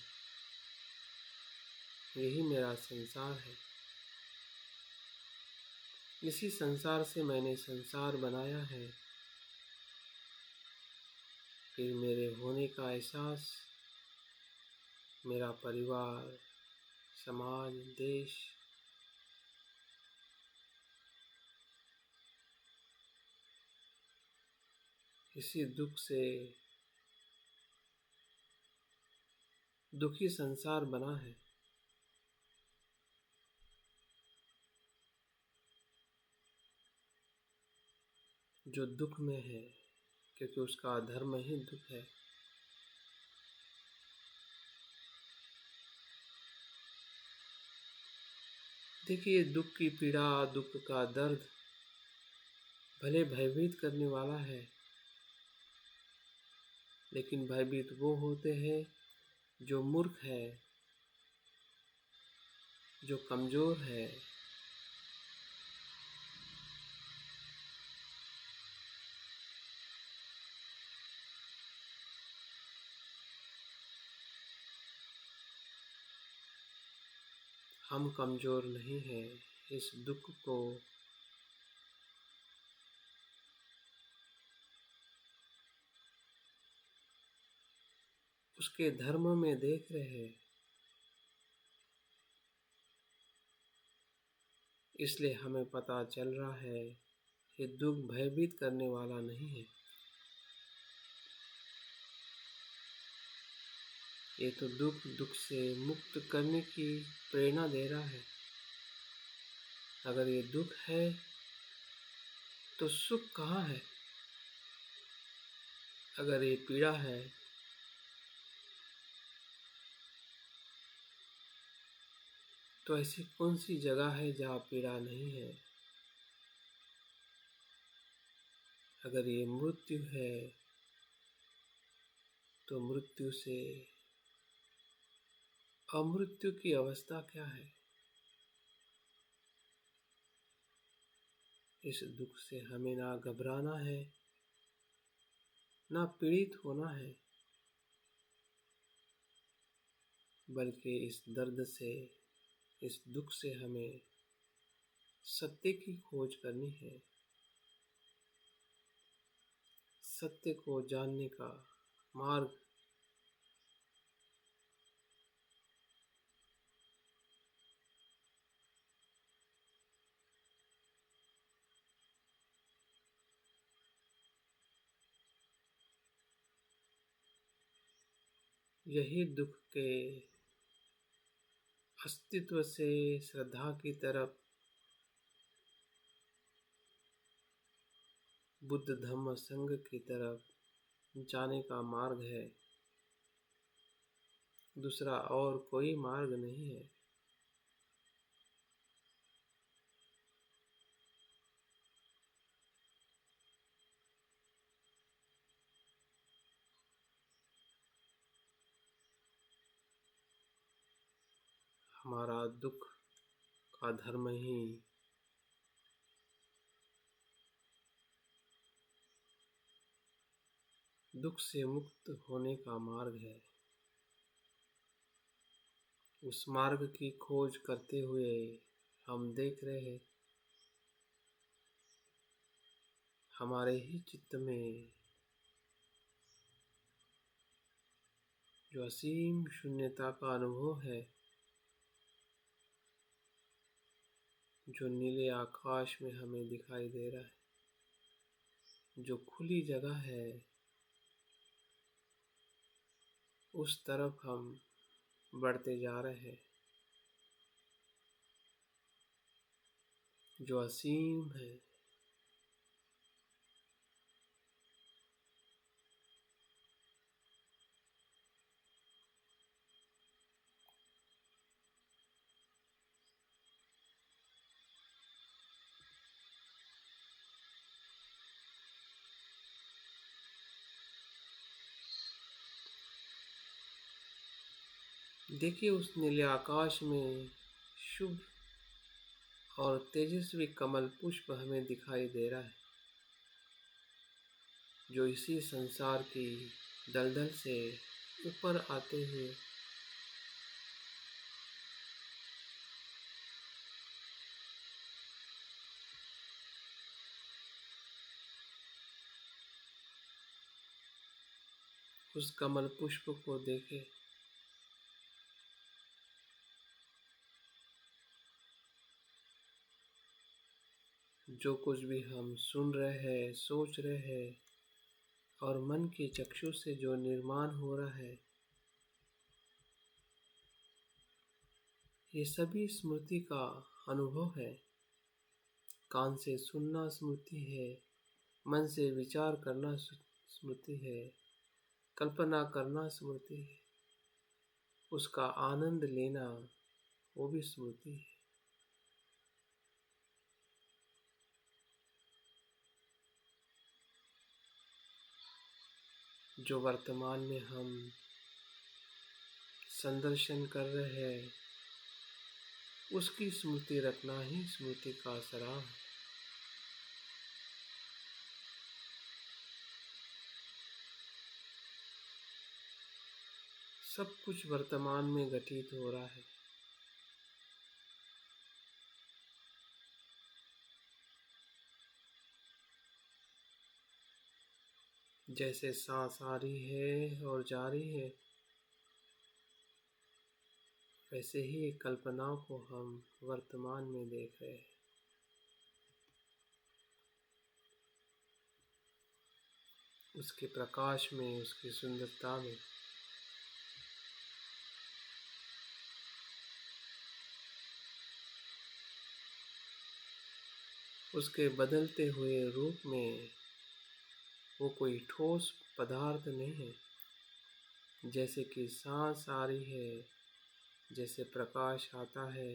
यही मेरा संसार है। इसी संसार से मैंने संसार बनाया है। फिर मेरे होने का एहसास मेरा परिवार, समाज, देश, इसी दुख से दुखी संसार बना है। जो दुख में है, क्योंकि उसका धर्म ही दुख है। देखिए, दुख की पीड़ा, दुख का दर्द भले भयभीत करने वाला है, लेकिन भयभीत वो होते हैं जो मूर्ख है, जो कमजोर है। हम कमजोर नहीं हैं। इस दुख को उसके धर्म में देख रहे हैं, इसलिए हमें पता चल रहा है कि दुख भयभीत करने वाला नहीं है। ये तो दुख से मुक्त करने की प्रेरणा दे रहा है। अगर ये दुख है तो सुख कहाँ है? अगर ये पीड़ा है तो ऐसी कौन सी जगह है जहाँ पीड़ा नहीं है? अगर ये मृत्यु है तो मृत्यु से अमृत्यु की अवस्था क्या है? इस दुख से हमें ना घबराना है, ना पीड़ित होना है, बल्कि इस दर्द से, इस दुख से हमें सत्य की खोज करनी है। सत्य को जानने का मार्ग यही दुख के अस्तित्व से श्रद्धा की तरफ, बुद्ध धम्म संघ की तरफ जाने का मार्ग है। दूसरा और कोई मार्ग नहीं है। हमारा दुख का धर्म ही दुख से मुक्त होने का मार्ग है। उस मार्ग की खोज करते हुए हम देख रहे हैं हमारे ही चित्त में जो असीम शून्यता का अनुभव है, जो नीले आकाश में हमें दिखाई दे रहा है, जो खुली जगह है, उस तरफ हम बढ़ते जा रहे हैं, जो असीम है। देखिए उस नीले आकाश में शुभ और तेजस्वी कमल पुष्प हमें दिखाई दे रहा है, जो इसी संसार की दलदल से ऊपर आते हुए उस कमल पुष्प को देखे, जो कुछ भी हम सुन रहे हैं, सोच रहे हैं और मन के चक्षु से जो निर्माण हो रहा है, ये सभी स्मृति का अनुभव है। कान से सुनना स्मृति है, मन से विचार करना स्मृति है, कल्पना करना स्मृति है, उसका आनंद लेना वो भी स्मृति है। जो वर्तमान में हम संदर्शन कर रहे हैं, उसकी स्मृति रखना ही स्मृति का सराह है। सब कुछ वर्तमान में घटित हो रहा है। जैसे सांस आ रही है और जा रही है, वैसे ही कल्पनाओं को हम वर्तमान में देख रहे हैं। उसके प्रकाश में, उसकी सुंदरता में। उसके बदलते हुए रूप में वो कोई ठोस पदार्थ नहीं है। जैसे कि सांस आ रही है, जैसे प्रकाश आता है,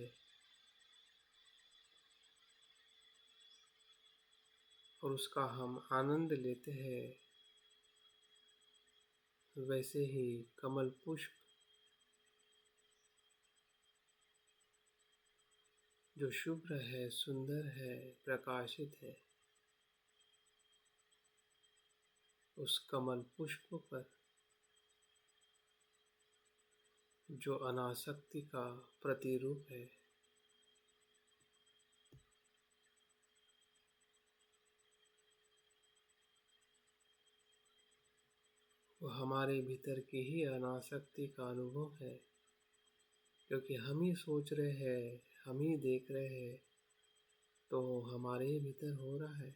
और उसका हम आनंद लेते हैं, वैसे ही कमल पुष्प जो शुभ्र है, सुंदर है, प्रकाशित है, उस कमल पुष्प पर जो अनासक्ति का प्रतिरूप है, वो हमारे भीतर की ही अनासक्ति का अनुभव है। क्योंकि हम ही सोच रहे हैं, हम ही देख रहे हैं, तो हमारे ही भीतर हो रहा है।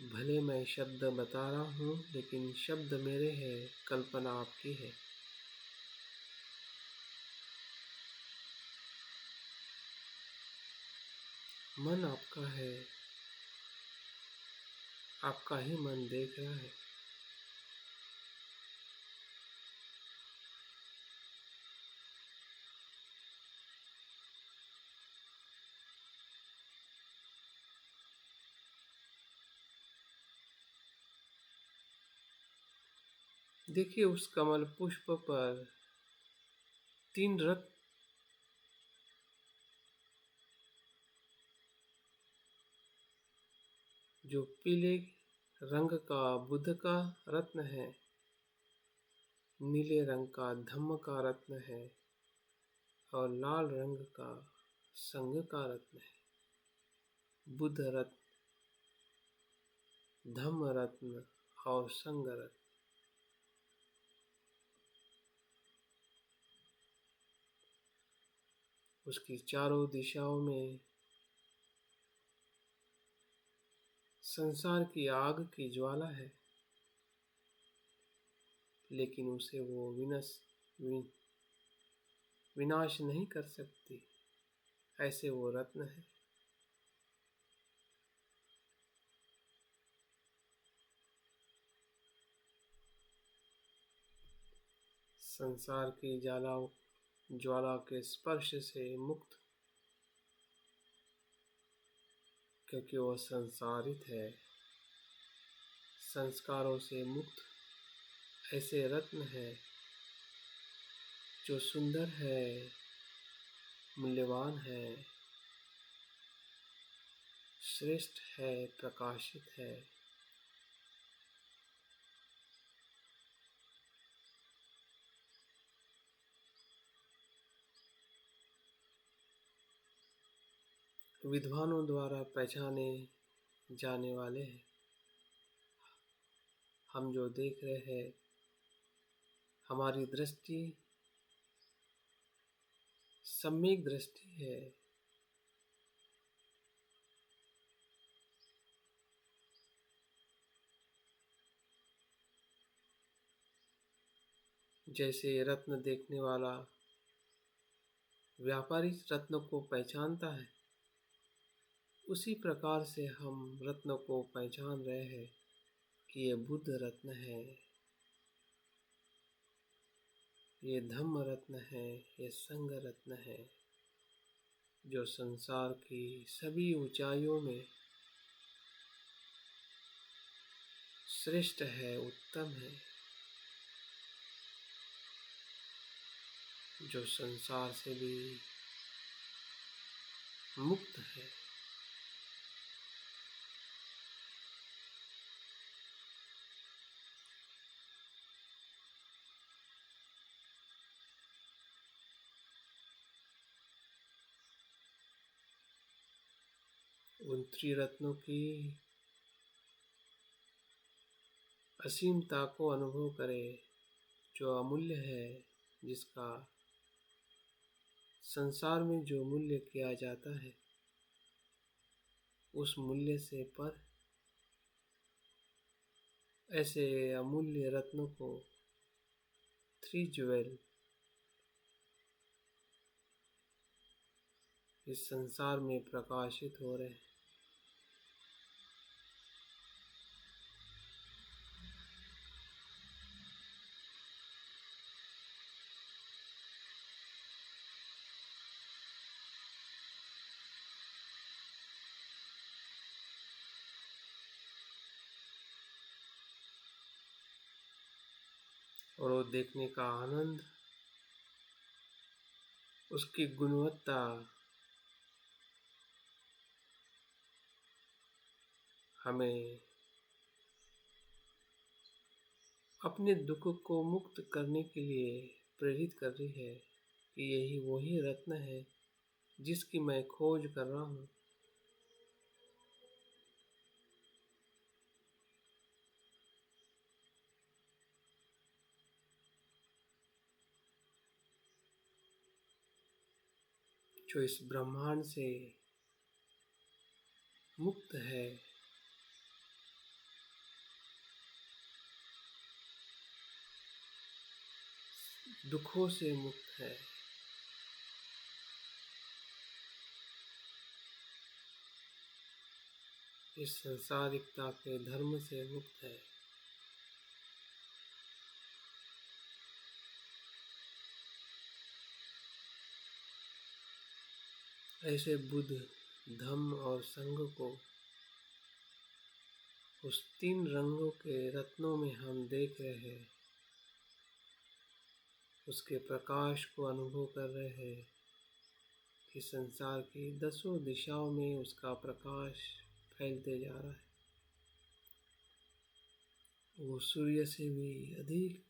भले मैं शब्द बता रहा हूँ, लेकिन शब्द मेरे हैं, कल्पना आपकी है। मन आपका है, आपका ही मन देख रहा है। देखिए उस कमल पुष्प पर 3 रत्न, जो पीले रंग का बुध का रत्न है, नीले रंग का धम्म का रत्न है और लाल रंग का संघ का रत्न है। बुध रत्न, धम्म रत्न और संघ रत्न। उसकी चारों दिशाओं में संसार की आग की ज्वाला है, लेकिन उसे वो विनाश नहीं कर सकती। ऐसे वो रत्न है। संसार की ज्वाला के स्पर्श से मुक्त, क्योंकि वह संसारित है। संस्कारों से मुक्त ऐसे रत्न है जो सुंदर है, मूल्यवान है, श्रेष्ठ है, प्रकाशित है। विद्वानों द्वारा पहचाने जाने वाले हैं। हम जो देख रहे हैं, हमारी दृष्टि सम्यक दृष्टि है। जैसे रत्न देखने वाला व्यापारी रत्न को पहचानता है, उसी प्रकार से हम रत्न को पहचान रहे हैं कि ये बुद्ध रत्न है, ये धम्म रत्न है, ये संघ रत्न है, जो संसार की सभी ऊंचाइयों में श्रेष्ठ है, उत्तम है, जो संसार से भी मुक्त है। उन त्रिरत्नों की असीमता को अनुभव करें, जो अमूल्य है, जिसका संसार में जो मूल्य किया जाता है, उस मूल्य से पर ऐसे अमूल्य रत्नों को, 3 ज्वेल, इस संसार में प्रकाशित हो रहे हैं। और वो देखने का आनंद, उसकी गुणवत्ता हमें अपने दुख को मुक्त करने के लिए प्रेरित कर रही है कि यही वही रत्न है जिसकी मैं खोज कर रहा हूँ। जो इस ब्रह्मांड से मुक्त है, दुखों से मुक्त है, इस संसारिकता के धर्म से मुक्त है। ऐसे बुद्ध, धम्म और संघ को उस 3 रंगों के रत्नों में हम देख रहे हैं। उसके प्रकाश को अनुभव कर रहे हैं कि संसार की 10 दिशाओं में उसका प्रकाश फैलते जा रहा है। वो सूर्य से भी अधिक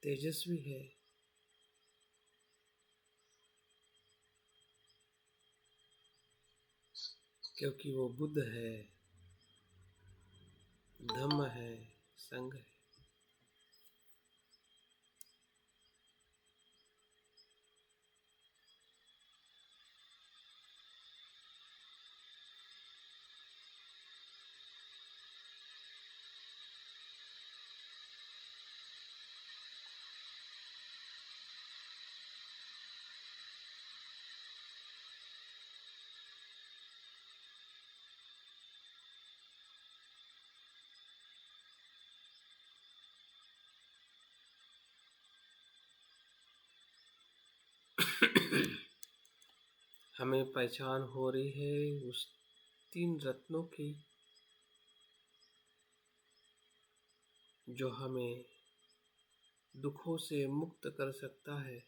तेजस्वी है, क्योंकि वो बुद्ध है, धम्म है, संघ है। हमें पहचान हो रही है उस 3 रत्नों की, जो हमें दुखों से मुक्त कर सकता है,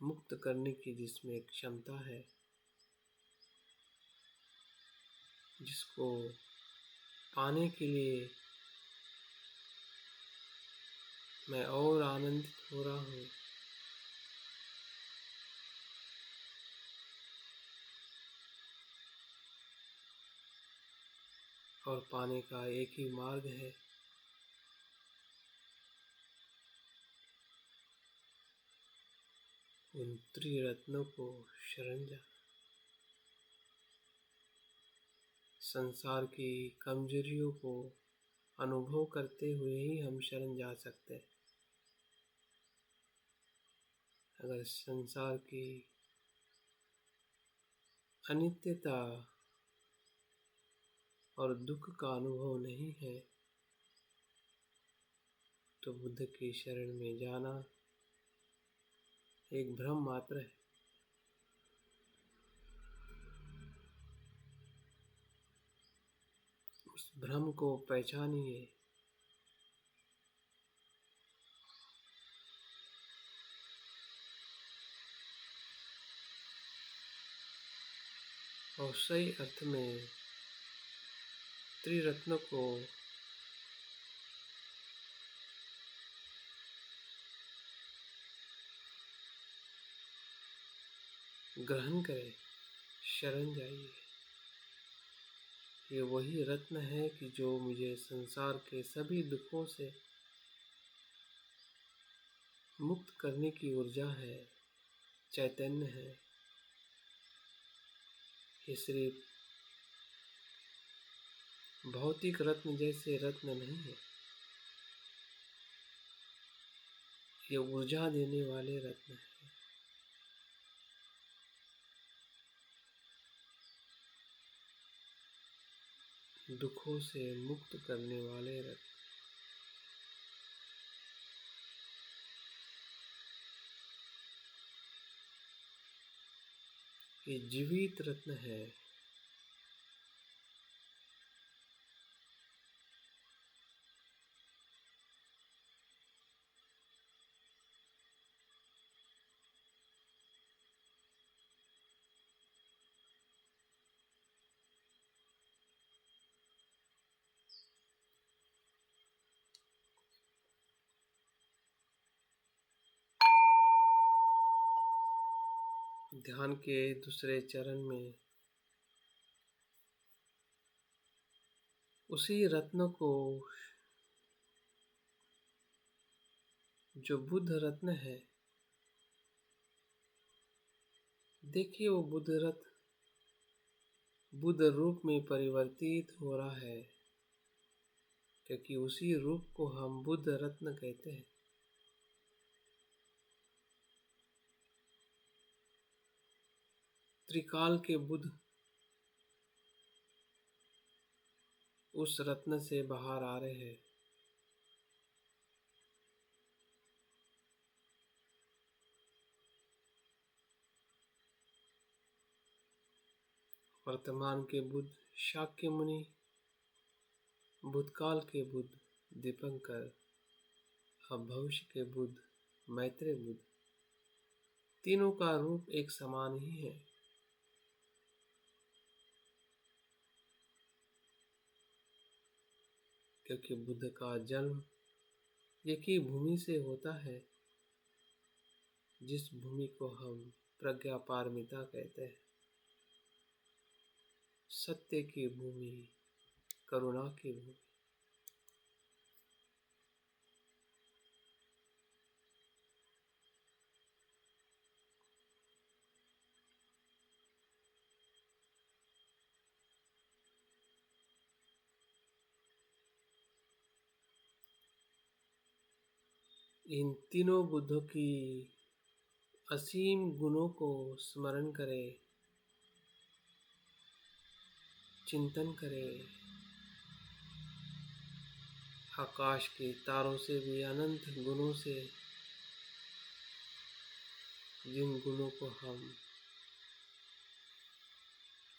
मुक्त करने की जिसमें क्षमता है, जिसको पाने के लिए मैं और आनंदित हो रहा हूँ। और पाने का एक ही मार्ग है, उन त्रिरत्नों को शरण जा। संसार की कमजोरियों को अनुभव करते हुए ही हम शरण जा सकते हैं। अगर संसार की अनित्यता और दुख का अनुभव नहीं है, तो बुद्ध की शरण में जाना एक भ्रम मात्र है। उस भ्रम को पहचानिए, और सही अर्थ में त्रिरत्नों को ग्रहण करें, शरण जाइए। ये वही रत्न है कि जो मुझे संसार के सभी दुखों से मुक्त करने की ऊर्जा है, चैतन्य है। ये सिर्फ भौतिक रत्न जैसे रत्न नहीं है, ये ऊर्जा देने वाले रत्न है। दुखों से मुक्त करने वाले रत्न। ये जीवित रत्न है। ध्यान के दूसरे चरण में उसी रत्न को, जो बुद्ध रत्न है, देखिए वो बुद्ध रत्न बुद्ध रूप में परिवर्तित हो रहा है, क्योंकि उसी रूप को हम बुद्ध रत्न कहते हैं। त्रिकाल के बुद्ध उस रत्न से बाहर आ रहे हैं। वर्तमान के बुद्ध शाक्य मुनि, भूतकाल के बुद्ध दीपंकर, अब भविष्य के बुद्ध मैत्रेय बुद्ध, तीनों का रूप एक समान ही है। क्योंकि बुद्ध का जन्म एक ही भूमि से होता है, जिस भूमि को हम प्रज्ञा पारमिता कहते हैं, सत्य की भूमि, करुणा की भूमि। इन तीनों बुद्धों की असीम गुणों को स्मरण करें, चिंतन करें। आकाश के तारों से भी अनंत गुणों से, जिन गुणों को हम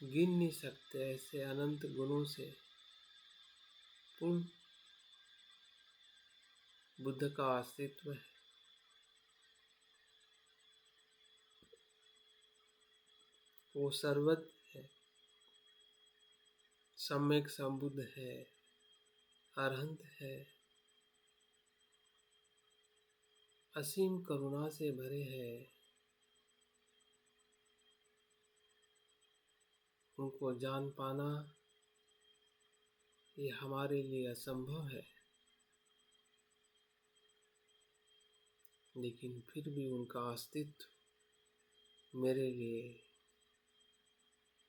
गिन नहीं सकते, ऐसे अनंत गुणों से पूर्ण बुद्ध का अस्तित्व है। वो सर्वज्ञ है, सम्यक संबुद्ध है, अरहंत है, असीम करुणा से भरे हैं। उनको जान पाना ये हमारे लिए असंभव है, लेकिन फिर भी उनका अस्तित्व मेरे लिए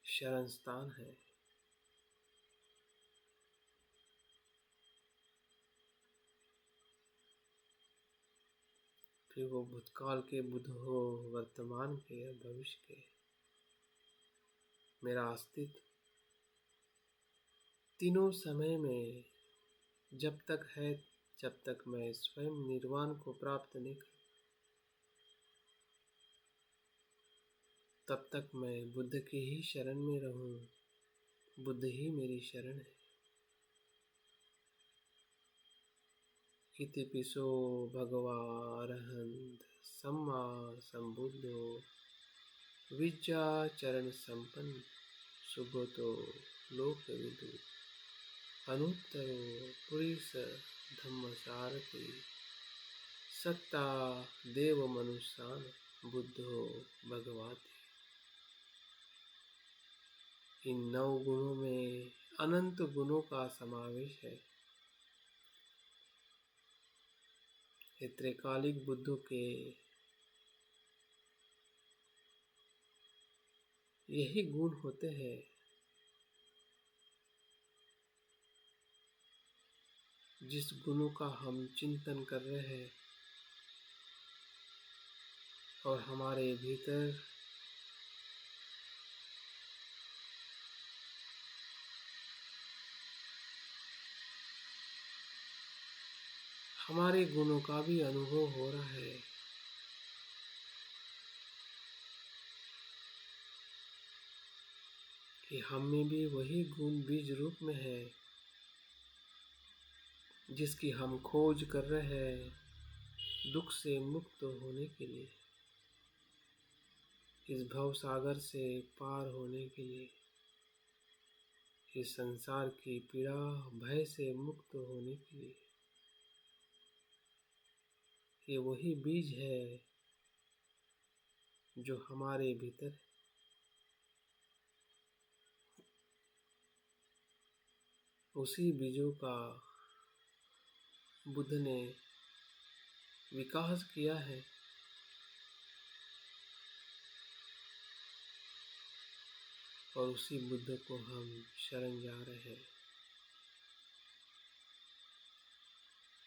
शरण स्थान है। फिर वो भूतकाल के बुद्ध हो, वर्तमान के या भविष्य के, मेरा अस्तित्व तीनों समय में जब तक है, जब तक मैं स्वयं निर्वाण को प्राप्त नहीं कर, तब तक मैं बुद्ध की ही शरण में रहूं। बुद्ध ही मेरी शरण है। इतिपिसो भगवा अरहंत सम्मा संबुद्धो विद्या चरण संपन्न सुगतो लोकविदु अनुत्तरो पुरुष धम्मसारथि सत्ता देव मनुष्यान बुद्धो भगवाति। इन 9 गुणों में अनंत गुणों का समावेश है। ये त्रिकालिक बुद्धों के यही गुण होते हैं। जिस गुणों का हम चिंतन कर रहे हैं और हमारे भीतर हमारे गुणों का भी अनुभव हो रहा है। कि हम में भी वही गुण बीज रूप में है, जिसकी हम खोज कर रहे हैं दुख से मुक्त होने के लिए, इस भव सागर से पार होने के लिए, इस संसार की पीड़ा भय से मुक्त होने के लिए। ये वही बीज है जो हमारे भीतर है। उसी बीजों का बुद्ध ने विकास किया है। और उसी बुद्ध को हम शरण जा रहे हैं।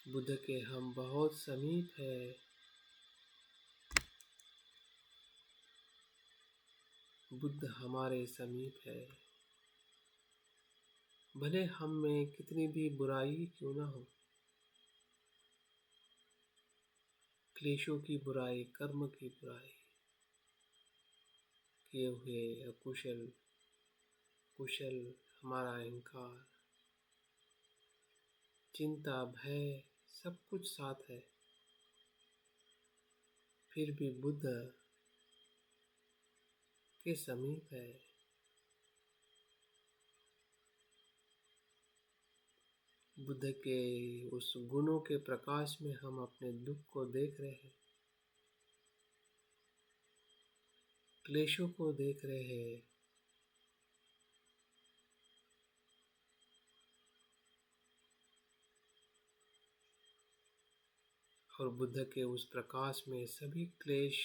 बुद्ध के हम बहुत समीप है। बुद्ध हमारे समीप है। भले हम में कितनी भी बुराई क्यों ना हो, क्लेशों की बुराई, कर्म की बुराई, किए हुए अकुशल, कुशल, हमारा अहंकार, चिंता, भय, सब कुछ साथ है। फिर भी बुद्ध के समीप है। बुद्ध के उस गुणों के प्रकाश में हम अपने दुख को देख रहे हैं, क्लेशों को देख रहे हैं, और बुद्ध के उस प्रकाश में सभी क्लेश,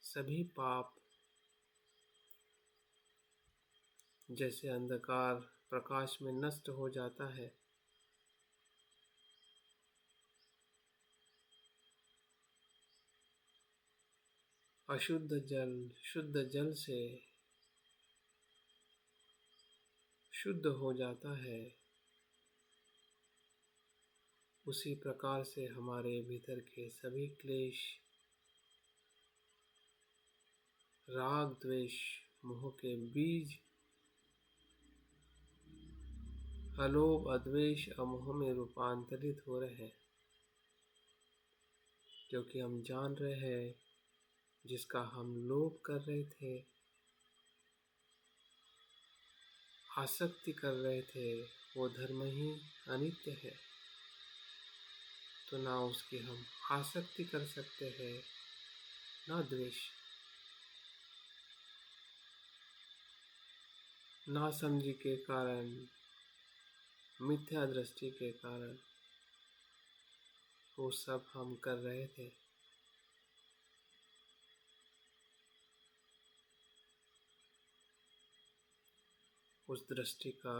सभी पाप जैसे अंधकार प्रकाश में नष्ट हो जाता है, अशुद्ध जल शुद्ध जल से शुद्ध हो जाता है, उसी प्रकार से हमारे भीतर के सभी क्लेश, राग द्वेष मोह के बीज अलोभ अद्वेष अमोह में रूपांतरित हो रहे हैं, क्योंकि हम जान रहे हैं जिसका हम लोभ कर रहे थे, आसक्ति कर रहे थे, वो धर्म ही अनित्य है। तो ना उसकी हम आसक्ति कर सकते हैं, ना द्वेष, ना समझी के कारण, मिथ्या दृष्टि के कारण वो सब हम कर रहे थे। उस दृष्टि का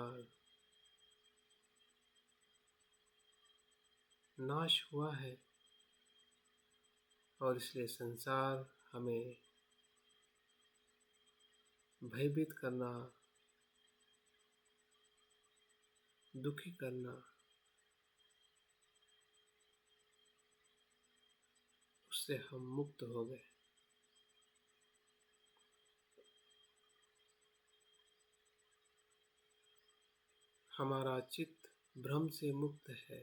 नाश हुआ है और इसलिए संसार हमें भयभीत करना, दुखी करना, उससे हम मुक्त हो गए। हमारा चित्त भ्रम से मुक्त है,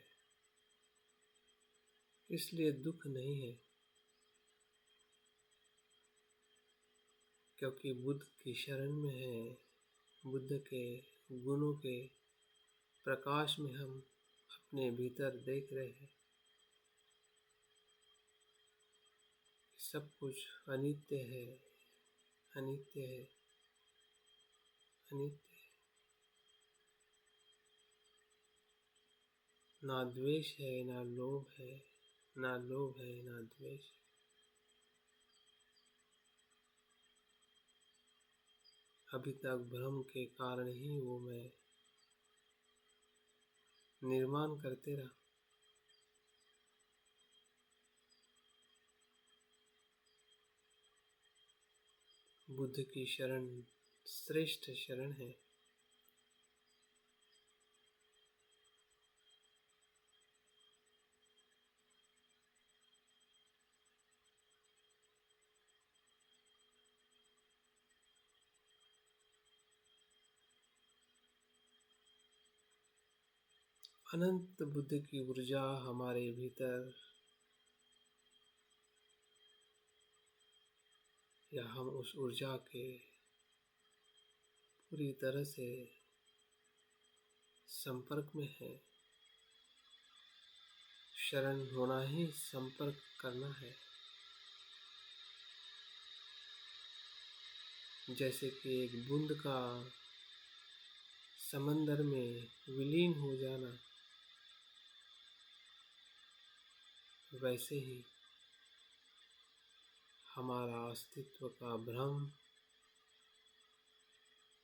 इसलिए दुख नहीं है, क्योंकि बुद्ध की शरण में है। बुद्ध के गुणों के प्रकाश में हम अपने भीतर देख रहे हैं, सब कुछ अनित्य है, अनित्य है, अनित्य है। ना द्वेष है, ना लोभ है, ना लोभ है, ना द्वेष। अभी तक भ्रम के कारण ही वो मैं निर्माण करते रहा। बुद्ध की शरण श्रेष्ठ शरण है। अनंत बुद्ध की ऊर्जा हमारे भीतर, या हम उस ऊर्जा के पूरी तरह से संपर्क में है। शरण होना ही संपर्क करना है। जैसे कि एक बूंद का समंदर में विलीन हो जाना, वैसे ही हमारा अस्तित्व का भ्रम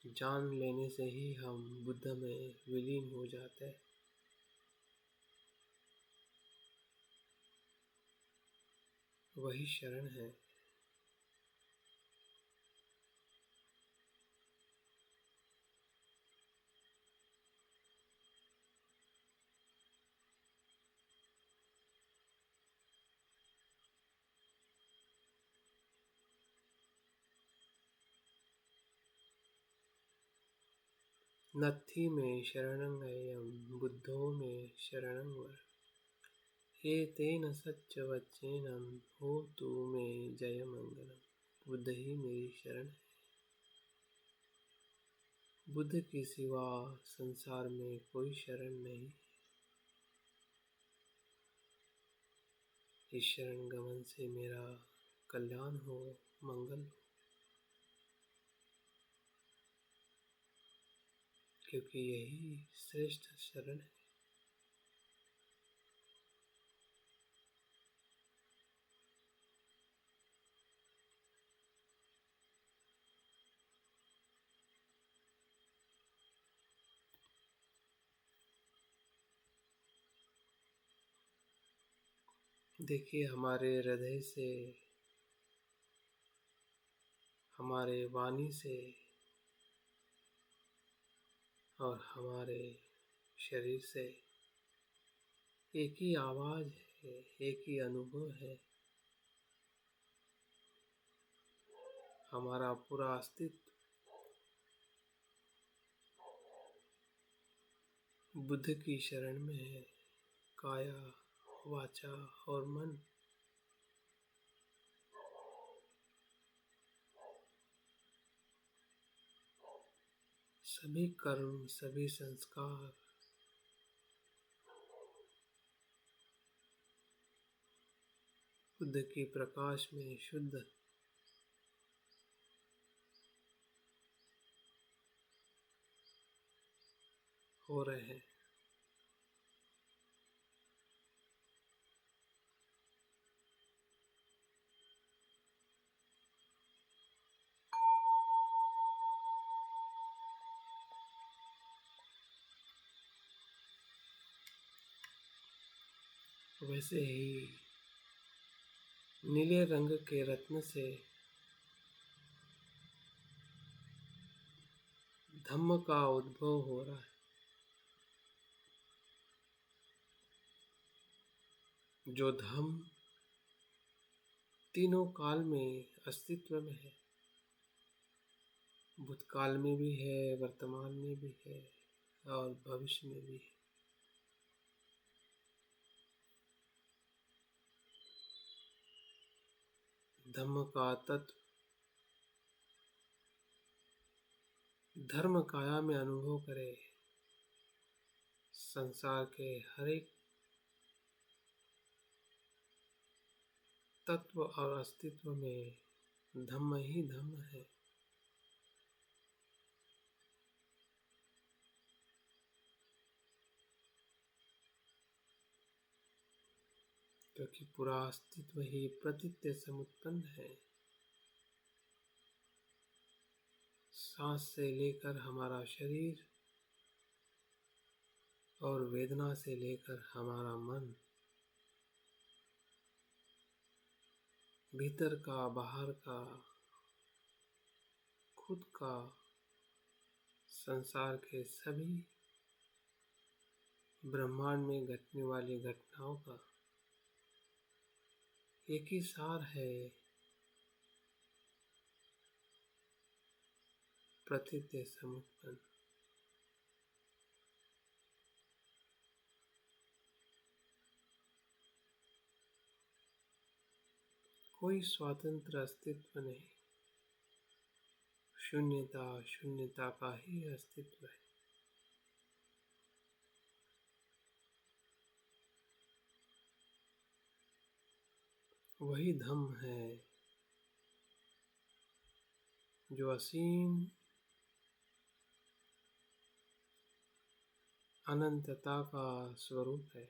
जान लेने से ही हम बुद्ध में विलीन हो जाते हैं। वही शरण है। नत्थि में शरणं गयेयं, बुद्धो में शरणं वर। एतेन सच्चवच्चेन होतु मे जयमंगलम। बुद्ध ही मेरी शरण है। बुद्ध के सिवा संसार में कोई शरण नहीं। इस शरण गमन से मेरा कल्याण हो, मंगल हो, क्योंकि यही श्रेष्ठ शरण है। देखिए, हमारे हृदय से, हमारे वाणी से और हमारे शरीर से एक ही आवाज है, एक ही अनुभव है। हमारा पूरा अस्तित्व बुद्ध की शरण में है। काया, वाचा और मन, सभी कर्म, सभी संस्कार बुद्ध के प्रकाश में शुद्ध हो रहे हैं। वैसे ही नीले रंग के रत्न से धम्म का उद्भव हो रहा है, जो धम्म तीनों काल में अस्तित्व में है। भूतकाल में भी है, वर्तमान में भी है और भविष्य में भी है। धम्म का तत्व धर्म काया में अनुभव करे। संसार के हर एक तत्व और अस्तित्व में धम्म ही धम्म है। क्योंकि पूरा अस्तित्व ही प्रतीत्य से उत्पन्न है। सांस से लेकर हमारा शरीर और वेदना से लेकर हमारा मन, भीतर का, बाहर का, खुद का, संसार के सभी ब्रह्मांड में घटने वाली घटनाओं का एक ही सार है, प्रतीत्य समुत्पन्न। कोई स्वतंत्र अस्तित्व नहीं, शून्यता शून्यता का ही अस्तित्व है। वही धम्म है जो असीम अनंतता का स्वरूप है।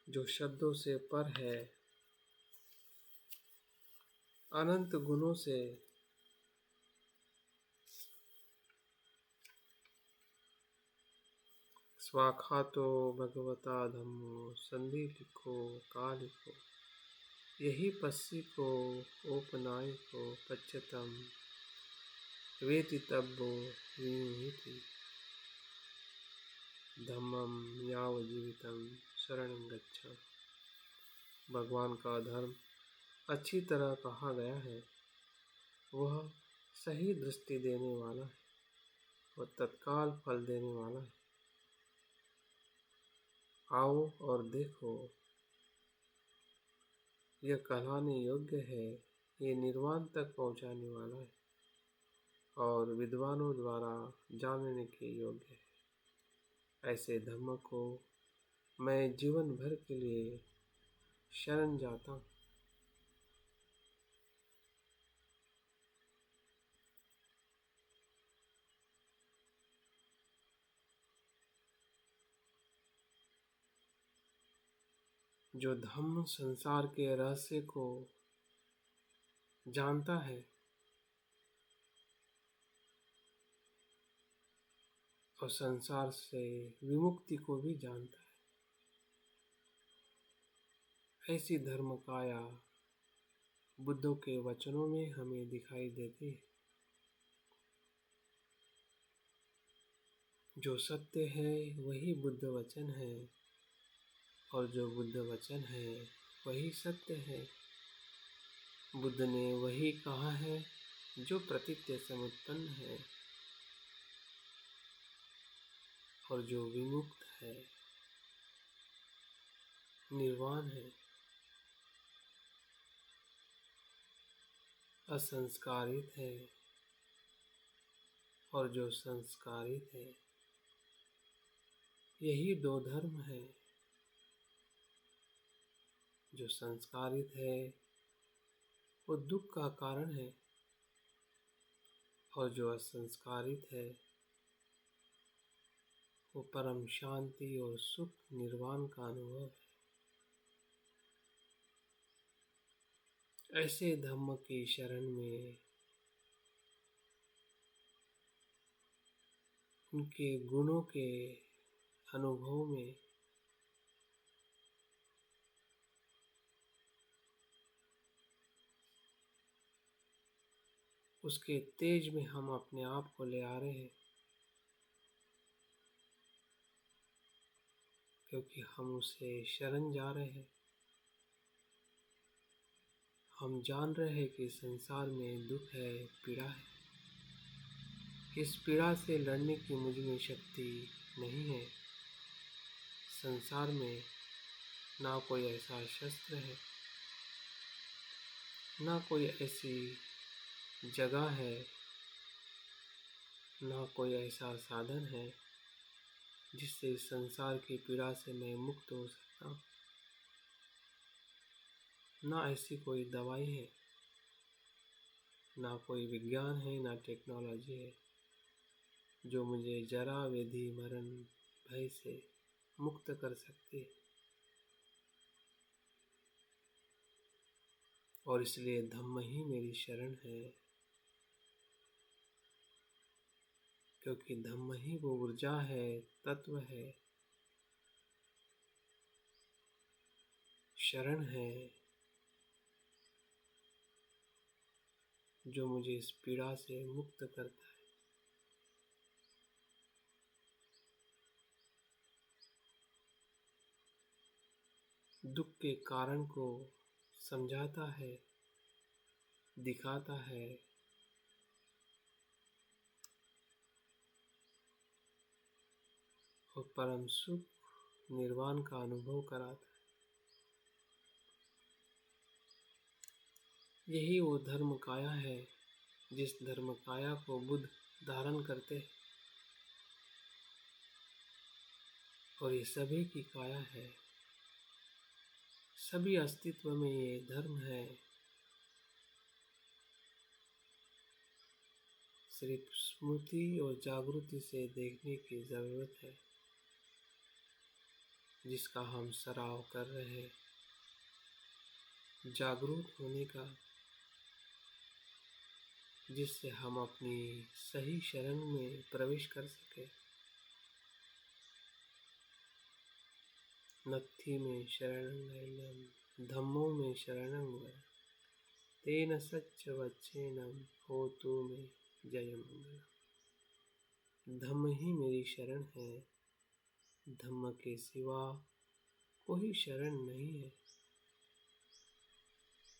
जो शब्दों से पर है, अनंत गुणों से स्वाखातो भगवता धम्मो संदीलिखो कालिको यही पस्सिको औपनायको पच्यतम वेतितव्यो विमुह्यति धम्मं यावज्जीवितं शरणं गच्छ। भगवान का धर्म अच्छी तरह कहा गया है, वह सही दृष्टि देने वाला है। और तत्काल फल देने वाला है। आओ और देखो, यह कहलाने योग्य है, ये निर्वाण तक पहुँचाने वाला है और विद्वानों द्वारा जानने के योग्य है। ऐसे धम्म को मैं जीवन भर के लिए शरण जाता हूँ। जो धम्म संसार के रहस्य को जानता है और संसार से विमुक्ति को भी जानता है, ऐसी धर्म काया बुद्धों के वचनों में हमें दिखाई देती है। जो सत्य है वही बुद्ध वचन है और जो बुद्ध वचन है वही सत्य है। बुद्ध ने वही कहा है जो प्रतीत्य से उत्पन्न है और जो विमुक्त है, निर्वाण है, असंस्कारित है और जो संस्कारित है। यही दो धर्म है। जो संस्कारित है वो दुख का कारण है और जो असंस्कारित है वो परम शांति और सुख निर्वाण का अनुभव है। ऐसे धम्म की शरण में उनके गुणों के अनुभव में उसके तेज में हम अपने आप को ले आ रहे हैं, क्योंकि हम उसे शरण जा रहे हैं। हम जान रहे हैं कि संसार में दुख है, पीड़ा है। इस पीड़ा से लड़ने की मुझ में शक्ति नहीं है। संसार में ना कोई ऐसा शस्त्र है, ना कोई ऐसी जगह है, ना कोई ऐसा साधन है जिससे इस संसार की पीड़ा से मैं मुक्त हो सकता हूँ। ना ऐसी कोई दवाई है, ना कोई विज्ञान है, ना टेक्नोलॉजी है जो मुझे जरा व्याधि मरण भय से मुक्त कर सकती है। और इसलिए धम्म ही मेरी शरण है, क्योंकि धम्म ही वो ऊर्जा है, तत्व है, शरण है जो मुझे इस पीड़ा से मुक्त करता है। दुख के कारण को समझाता है, दिखाता है और परम सुख निर्वाण का अनुभव कराता है। यही वो धर्म काया है जिस धर्म काया को बुद्ध धारण करते हैं। और ये सभी की काया है, सभी अस्तित्व में ये धर्म है। सिर्फ स्मृति और जागृति से देखने की जरूरत है, जिसका हम सराव कर रहे हैं। जागरूक होने का, जिससे हम अपनी सही शरण में प्रवेश कर सके। नत्थि में शरणं धम्मो में शरणं व्रज, तेन सच्च वच्चेनं होतु मे जय मंगलम्। धम्म ही मेरी शरण है, धम्म के सिवा कोई शरण नहीं है।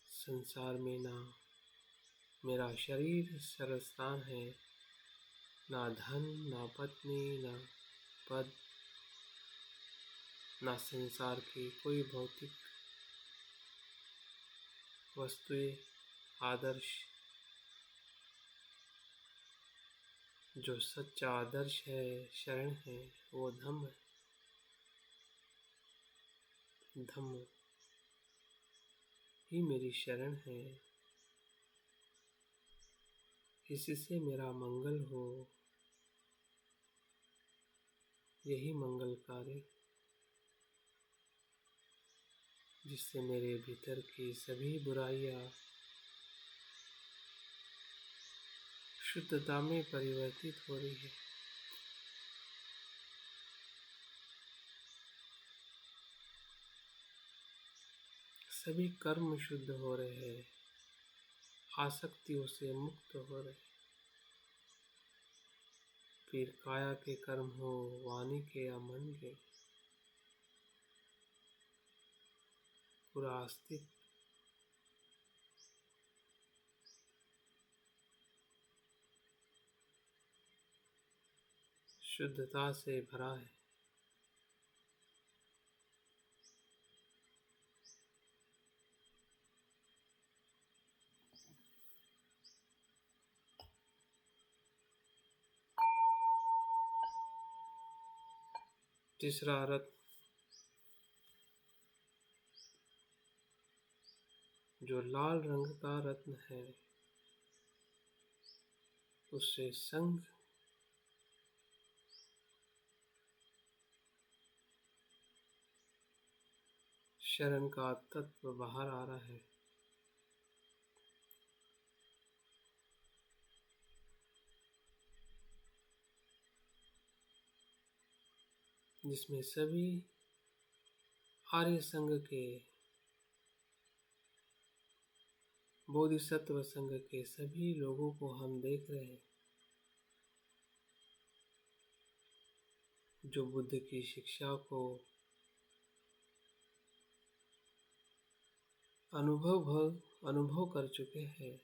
संसार में ना मेरा शरीर सरल स्थान है, ना धन, ना पत्नी, ना पद, ना संसार की कोई भौतिक वस्तुएं, आदर्श। जो सच्चा आदर्श है, शरण है, वो धम्म है। धम्म ही मेरी शरण है, इसी से मेरा मंगल हो, यही मंगलकारी, जिससे मेरे भीतर की सभी बुराइयां शुद्धता में परिवर्तित हो रही है। सभी कर्म शुद्ध हो रहे हैं, आसक्तियों से मुक्त हो रहे हैं। फिर काया के कर्म हो, वाणी के या मन के, पूरा अस्तित्व शुद्धता से भरा है। तीसरा रत्न, जो लाल रंग का रत्न है, उससे संग शरण का तत्व बाहर आ रहा है। जिसमें सभी आर्य संघ के, बोधिसत्व संघ के सभी लोगों को हम देख रहे हैं, जो बुद्ध की शिक्षा को अनुभव कर चुके हैं,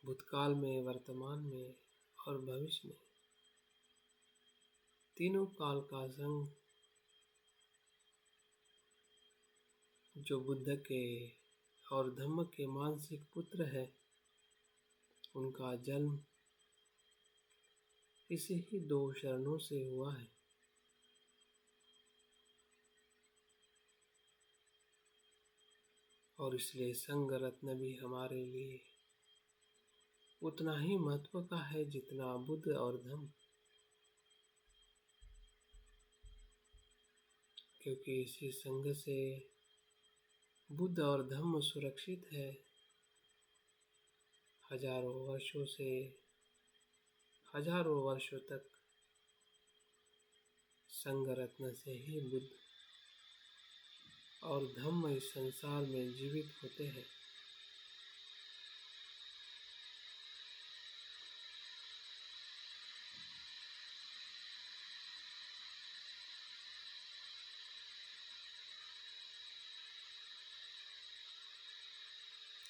भूतकाल में, वर्तमान में और भविष्य में। तीनों काल का संग जो बुद्ध के और धम्म के मानसिक पुत्र है, उनका जन्म इसी ही दो शरणों से हुआ है। और इसलिए संग रत्न भी हमारे लिए उतना ही महत्व का है जितना बुद्ध और धम्म, क्योंकि इसी संग से बुद्ध और धम्म सुरक्षित है। हजारों वर्षों तक संग रत्न से ही बुद्ध और धम्म इस संसार में जीवित होते हैं।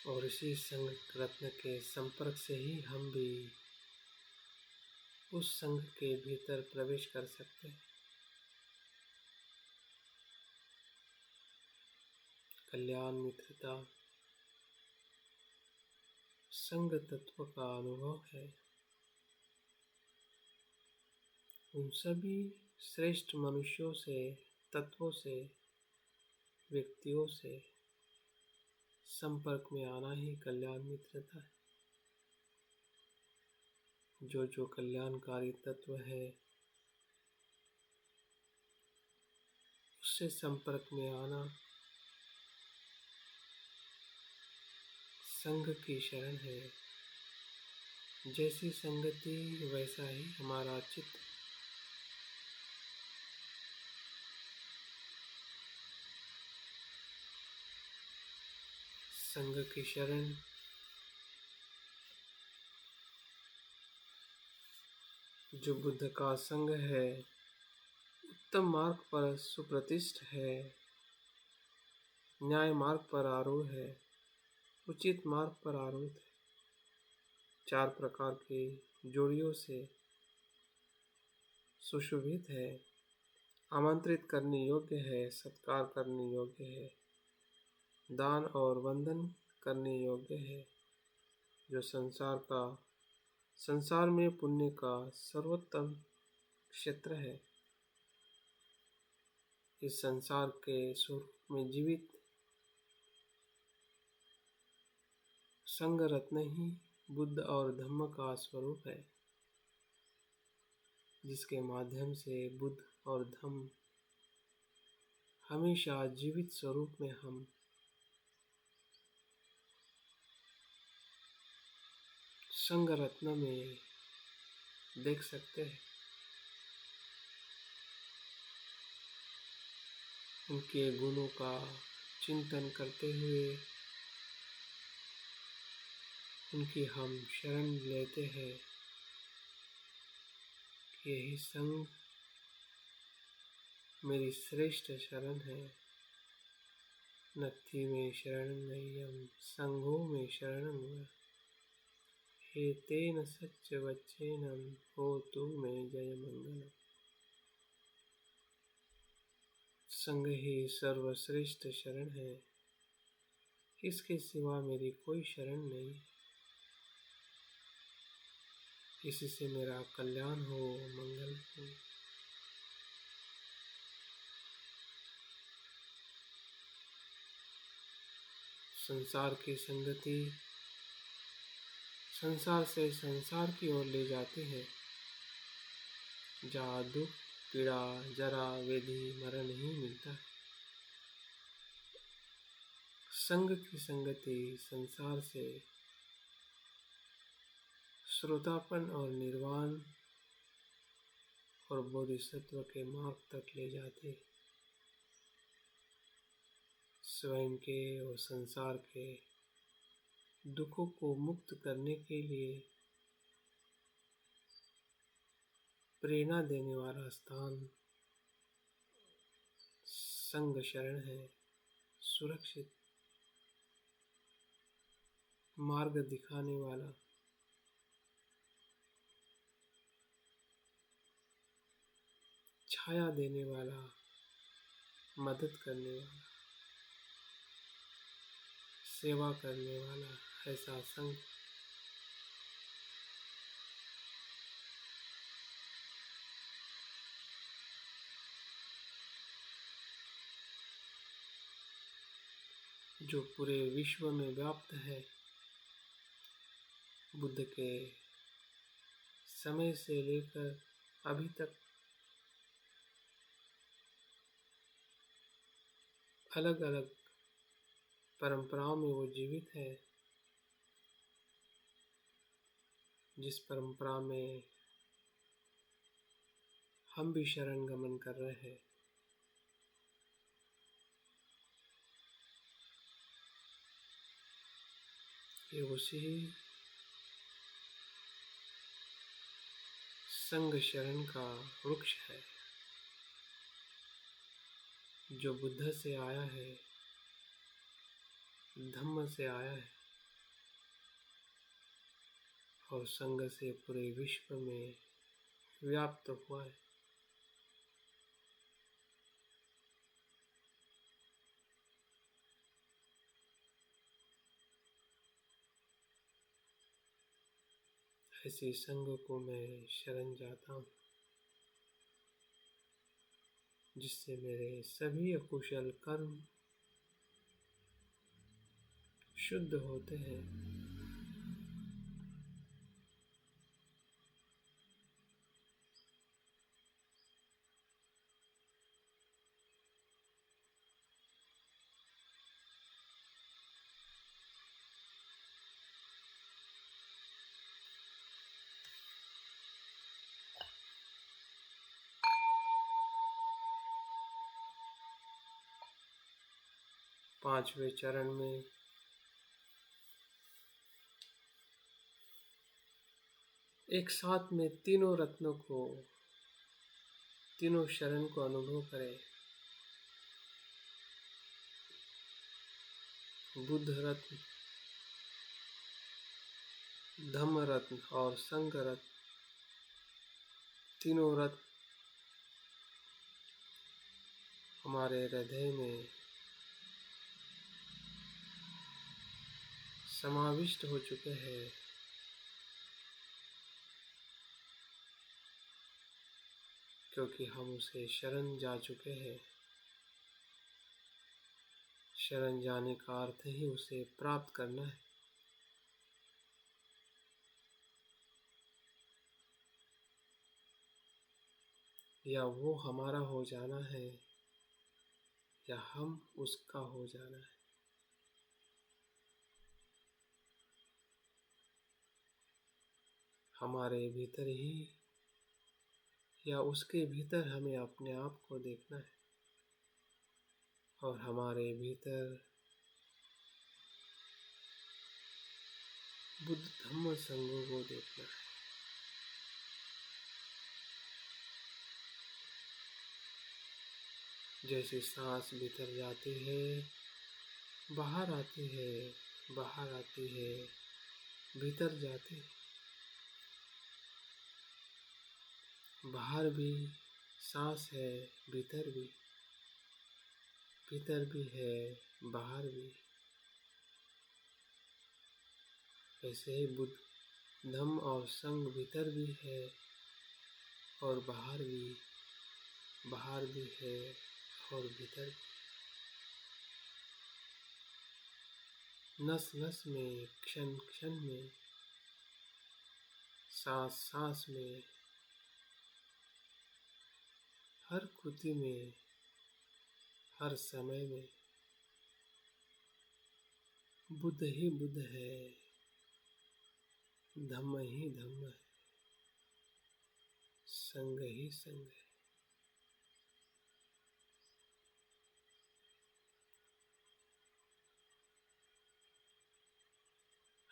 और इसी संग रत्न के संपर्क से ही हम भी उस संघ के भीतर प्रवेश कर सकते हैं। कल्याण, मित्रता, संग तत्व का अनुभव है। उन सभी श्रेष्ठ मनुष्यों से, तत्वों से, व्यक्तियों से संपर्क में आना ही कल्याण मित्रता है। जो कल्याणकारी तत्व है, उससे संपर्क में आना संघ की शरण है। जैसी संगति वैसा ही हमारा चित्त। संघ की शरण जो बुद्ध का संघ है, उत्तम मार्ग पर सुप्रतिष्ठ है, न्याय मार्ग पर आरूढ़ है, उचित मार्ग पर आरूढ़ है। 4 प्रकार के जोड़ियों से सुशोभित है, आमंत्रित करने योग्य है, सत्कार करने योग्य है, दान और वंदन करने योग्य है, जो संसार में पुण्य का सर्वोत्तम क्षेत्र है। इस संसार के स्वरूप में जीवित संग रत्न ही बुद्ध और धम्म का स्वरूप है, जिसके माध्यम से बुद्ध और धम्म हमेशा जीवित स्वरूप में हम संग रत्न में देख सकते हैं। उनके गुणों का चिंतन करते हुए उनकी हम शरण लेते हैं। यही संग मेरी श्रेष्ठ शरण है। नत्थी में शरणमय्यम संघो में शरणं हे तेन सच्च वच्चेनं होतु मे जय मंगलम्। संग ही सर्वश्रेष्ठ शरण है, इसके सिवा मेरी कोई शरण नहीं। इसी से मेरा कल्याण हो, मंगल हो। संसार की संगति संसार से संसार की ओर ले जाती है, जहाँ दुख, पीड़ा, जरा, व्याधि, मरण ही मिलता है। संग की संगति संसार से श्रोतापन और निर्वाण और बोधिसत्व के मार्ग तक ले जाती है। स्वयं के और संसार के दुखों को मुक्त करने के लिए प्रेरणा देने वाला स्थान संग शरण है। सुरक्षित मार्ग दिखाने वाला, छाया देने वाला, मदद करने वाला, सेवा करने वाला ऐसा संग जो पूरे विश्व में व्याप्त है। बुद्ध के समय से लेकर अभी तक अलग अलग परंपराओं में वो जीवित है। जिस परंपरा में हम भी शरण गमन कर रहे हैं, ये उसी संग शरण का वृक्ष है, जो बुद्ध से आया है, धम्म से आया है और संग से पूरे विश्व में व्याप्त हुआ है। ऐसे संग को मैं शरण जाता हूँ, जिससे मेरे सभी अकुशल कर्म शुद्ध होते हैं। पांचवें चरण में एक साथ में तीनों रत्नों को, तीनों शरण को अनुभव करें। बुद्ध रत्न, धम्म रत्न और संघ रत्न, तीनों रत्न हमारे हृदय में समाविष्ट हो चुके हैं। क्योंकि हम उसे शरण जा चुके हैं। शरण जाने का अर्थ ही उसे प्राप्त करना है। या वो हमारा हो जाना है या हम उसका हो जाना है। हमारे भीतर ही या उसके भीतर हमें अपने आप को देखना है और हमारे भीतर बुद्ध धम्म संघों को देखना है। जैसे सांस भीतर जाती है, बाहर आती है, बाहर आती है, भीतर जाती है। बाहर भी सांस है, भीतर भी है, बाहर भी। ऐसे ही बुद्ध धम्म और संघ भीतर भी है और बाहर भी है और भीतर भी। नस नस में, क्षण क्षण में, सांस सांस में, हर कृति में, हर समय में बुद्ध ही बुद्ध है, धम्म ही धम्म है, संघ ही संघ है।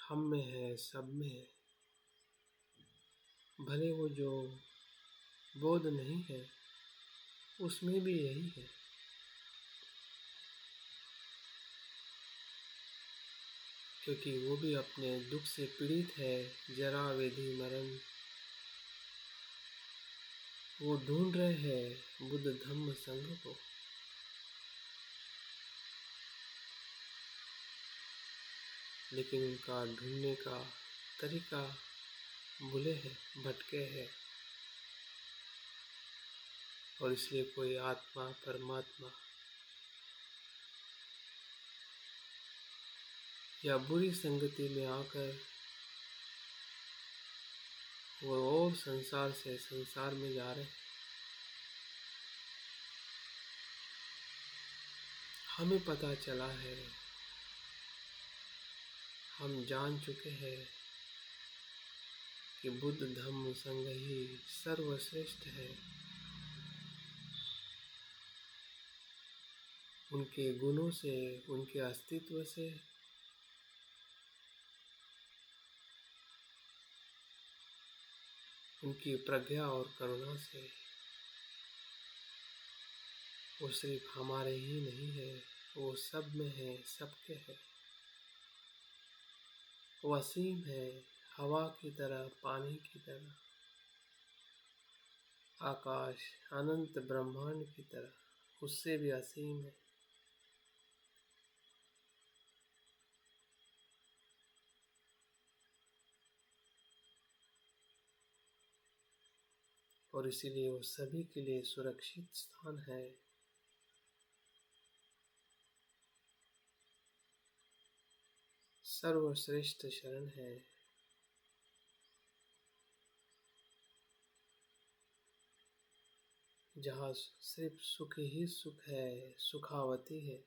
हम में है, सब में है। भले वो जो बोध नहीं है उसमें भी यही है। क्योंकि वो भी अपने दुख से पीड़ित है, जरा व्याधि मरण। वो ढूंढ रहे हैं बुद्ध धम्म संघ को। लेकिन उनका ढूंढने का तरीका भूले हैं, भटके हैं। और इसलिए कोई आत्मा परमात्मा या बुरी संगति में आकर वो और संसार से संसार में जा रहे हैं। हमें पता चला है, हम जान चुके हैं कि बुद्ध धम्म संघ ही सर्वश्रेष्ठ है। उनके गुणों से, उनके अस्तित्व से, उनकी प्रज्ञा और करुणा से वो सिर्फ हमारे ही नहीं है, वो सब में है, सबके है। वो असीम है, हवा की तरह, पानी की तरह, आकाश, अनंत ब्रह्मांड की तरह, उससे भी असीम है। और इसीलिए वो सभी के लिए सुरक्षित स्थान है। सर्वश्रेष्ठ शरण है। जहाँ सिर्फ सुख ही सुख है, सुखावती है।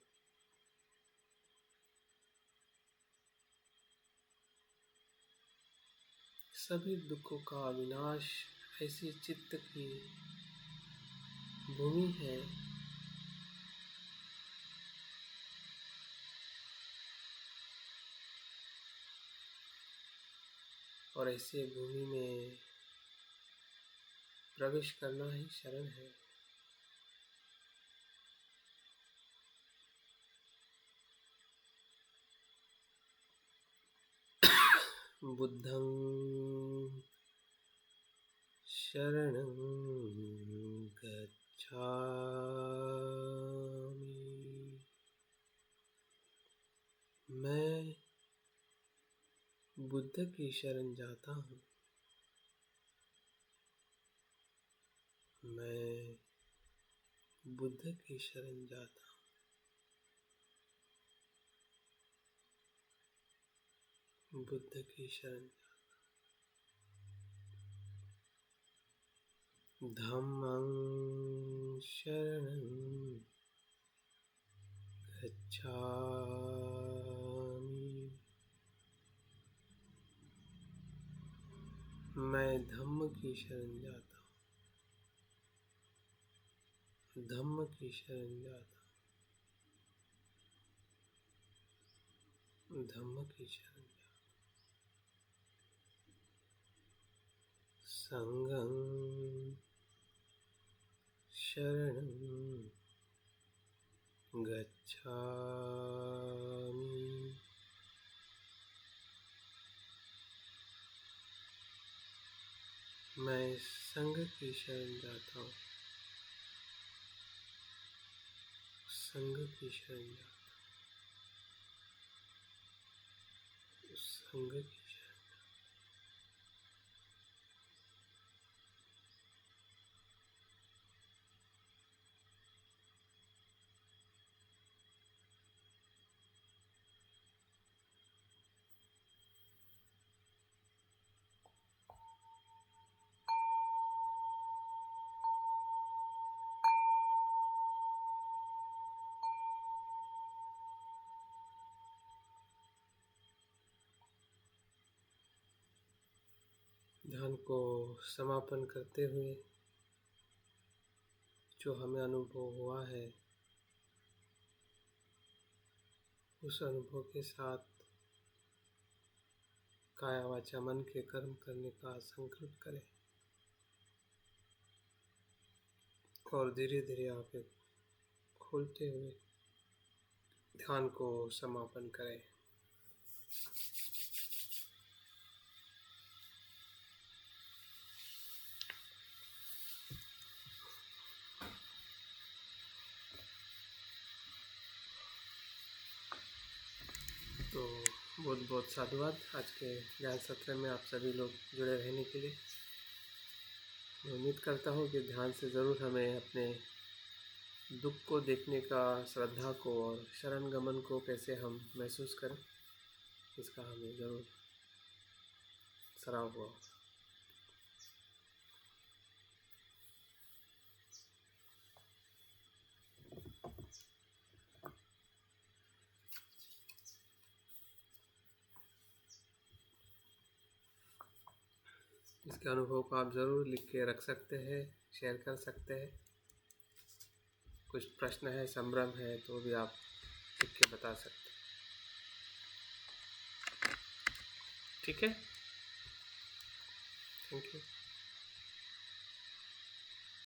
सभी दुखों का विनाश ऐसी चित्त की भूमि है। और ऐसे भूमि में प्रवेश करना ही शरण है। बुद्धं शरणं गच्छामि। मैं बुद्ध की शरण जाता हूँ। मैं बुद्ध की शरण जाता हूँ। बुद्ध की शरण। धम्मं शरणं गच्छामि। मैं धम्म की शरण जाता हूँ। धम्म की शरण जाता हूँ। धम्म की शरण जाता हूँ। संघं शरणं गच्छामि। मैं संघ की शरण जाता हूँ। संघ की शरण जाता हूँ। संघ की शरण। ध्यान को समापन करते हुए जो हमें अनुभव हुआ है उस अनुभव के साथ काया वाचा मन के कर्म करने का संकल्प करें और धीरे धीरे आंखें खोलते हुए ध्यान को समापन करें। तो बहुत बहुत साधुवाद आज के ज्ञान सत्र में आप सभी लोग जुड़े रहने के लिए। मैं उम्मीद करता हूँ कि ध्यान से ज़रूर हमें अपने दुख को देखने का, श्रद्धा को और शरण गमन को कैसे हम महसूस करें इसका हमें ज़रूर सराव हुआ। इसके अनुभव को आप ज़रूर लिख के रख सकते हैं, शेयर कर सकते हैं। कुछ प्रश्न है, संभ्रम है तो भी आप लिख के बता सकते हैं। ठीक है, थैंक यू।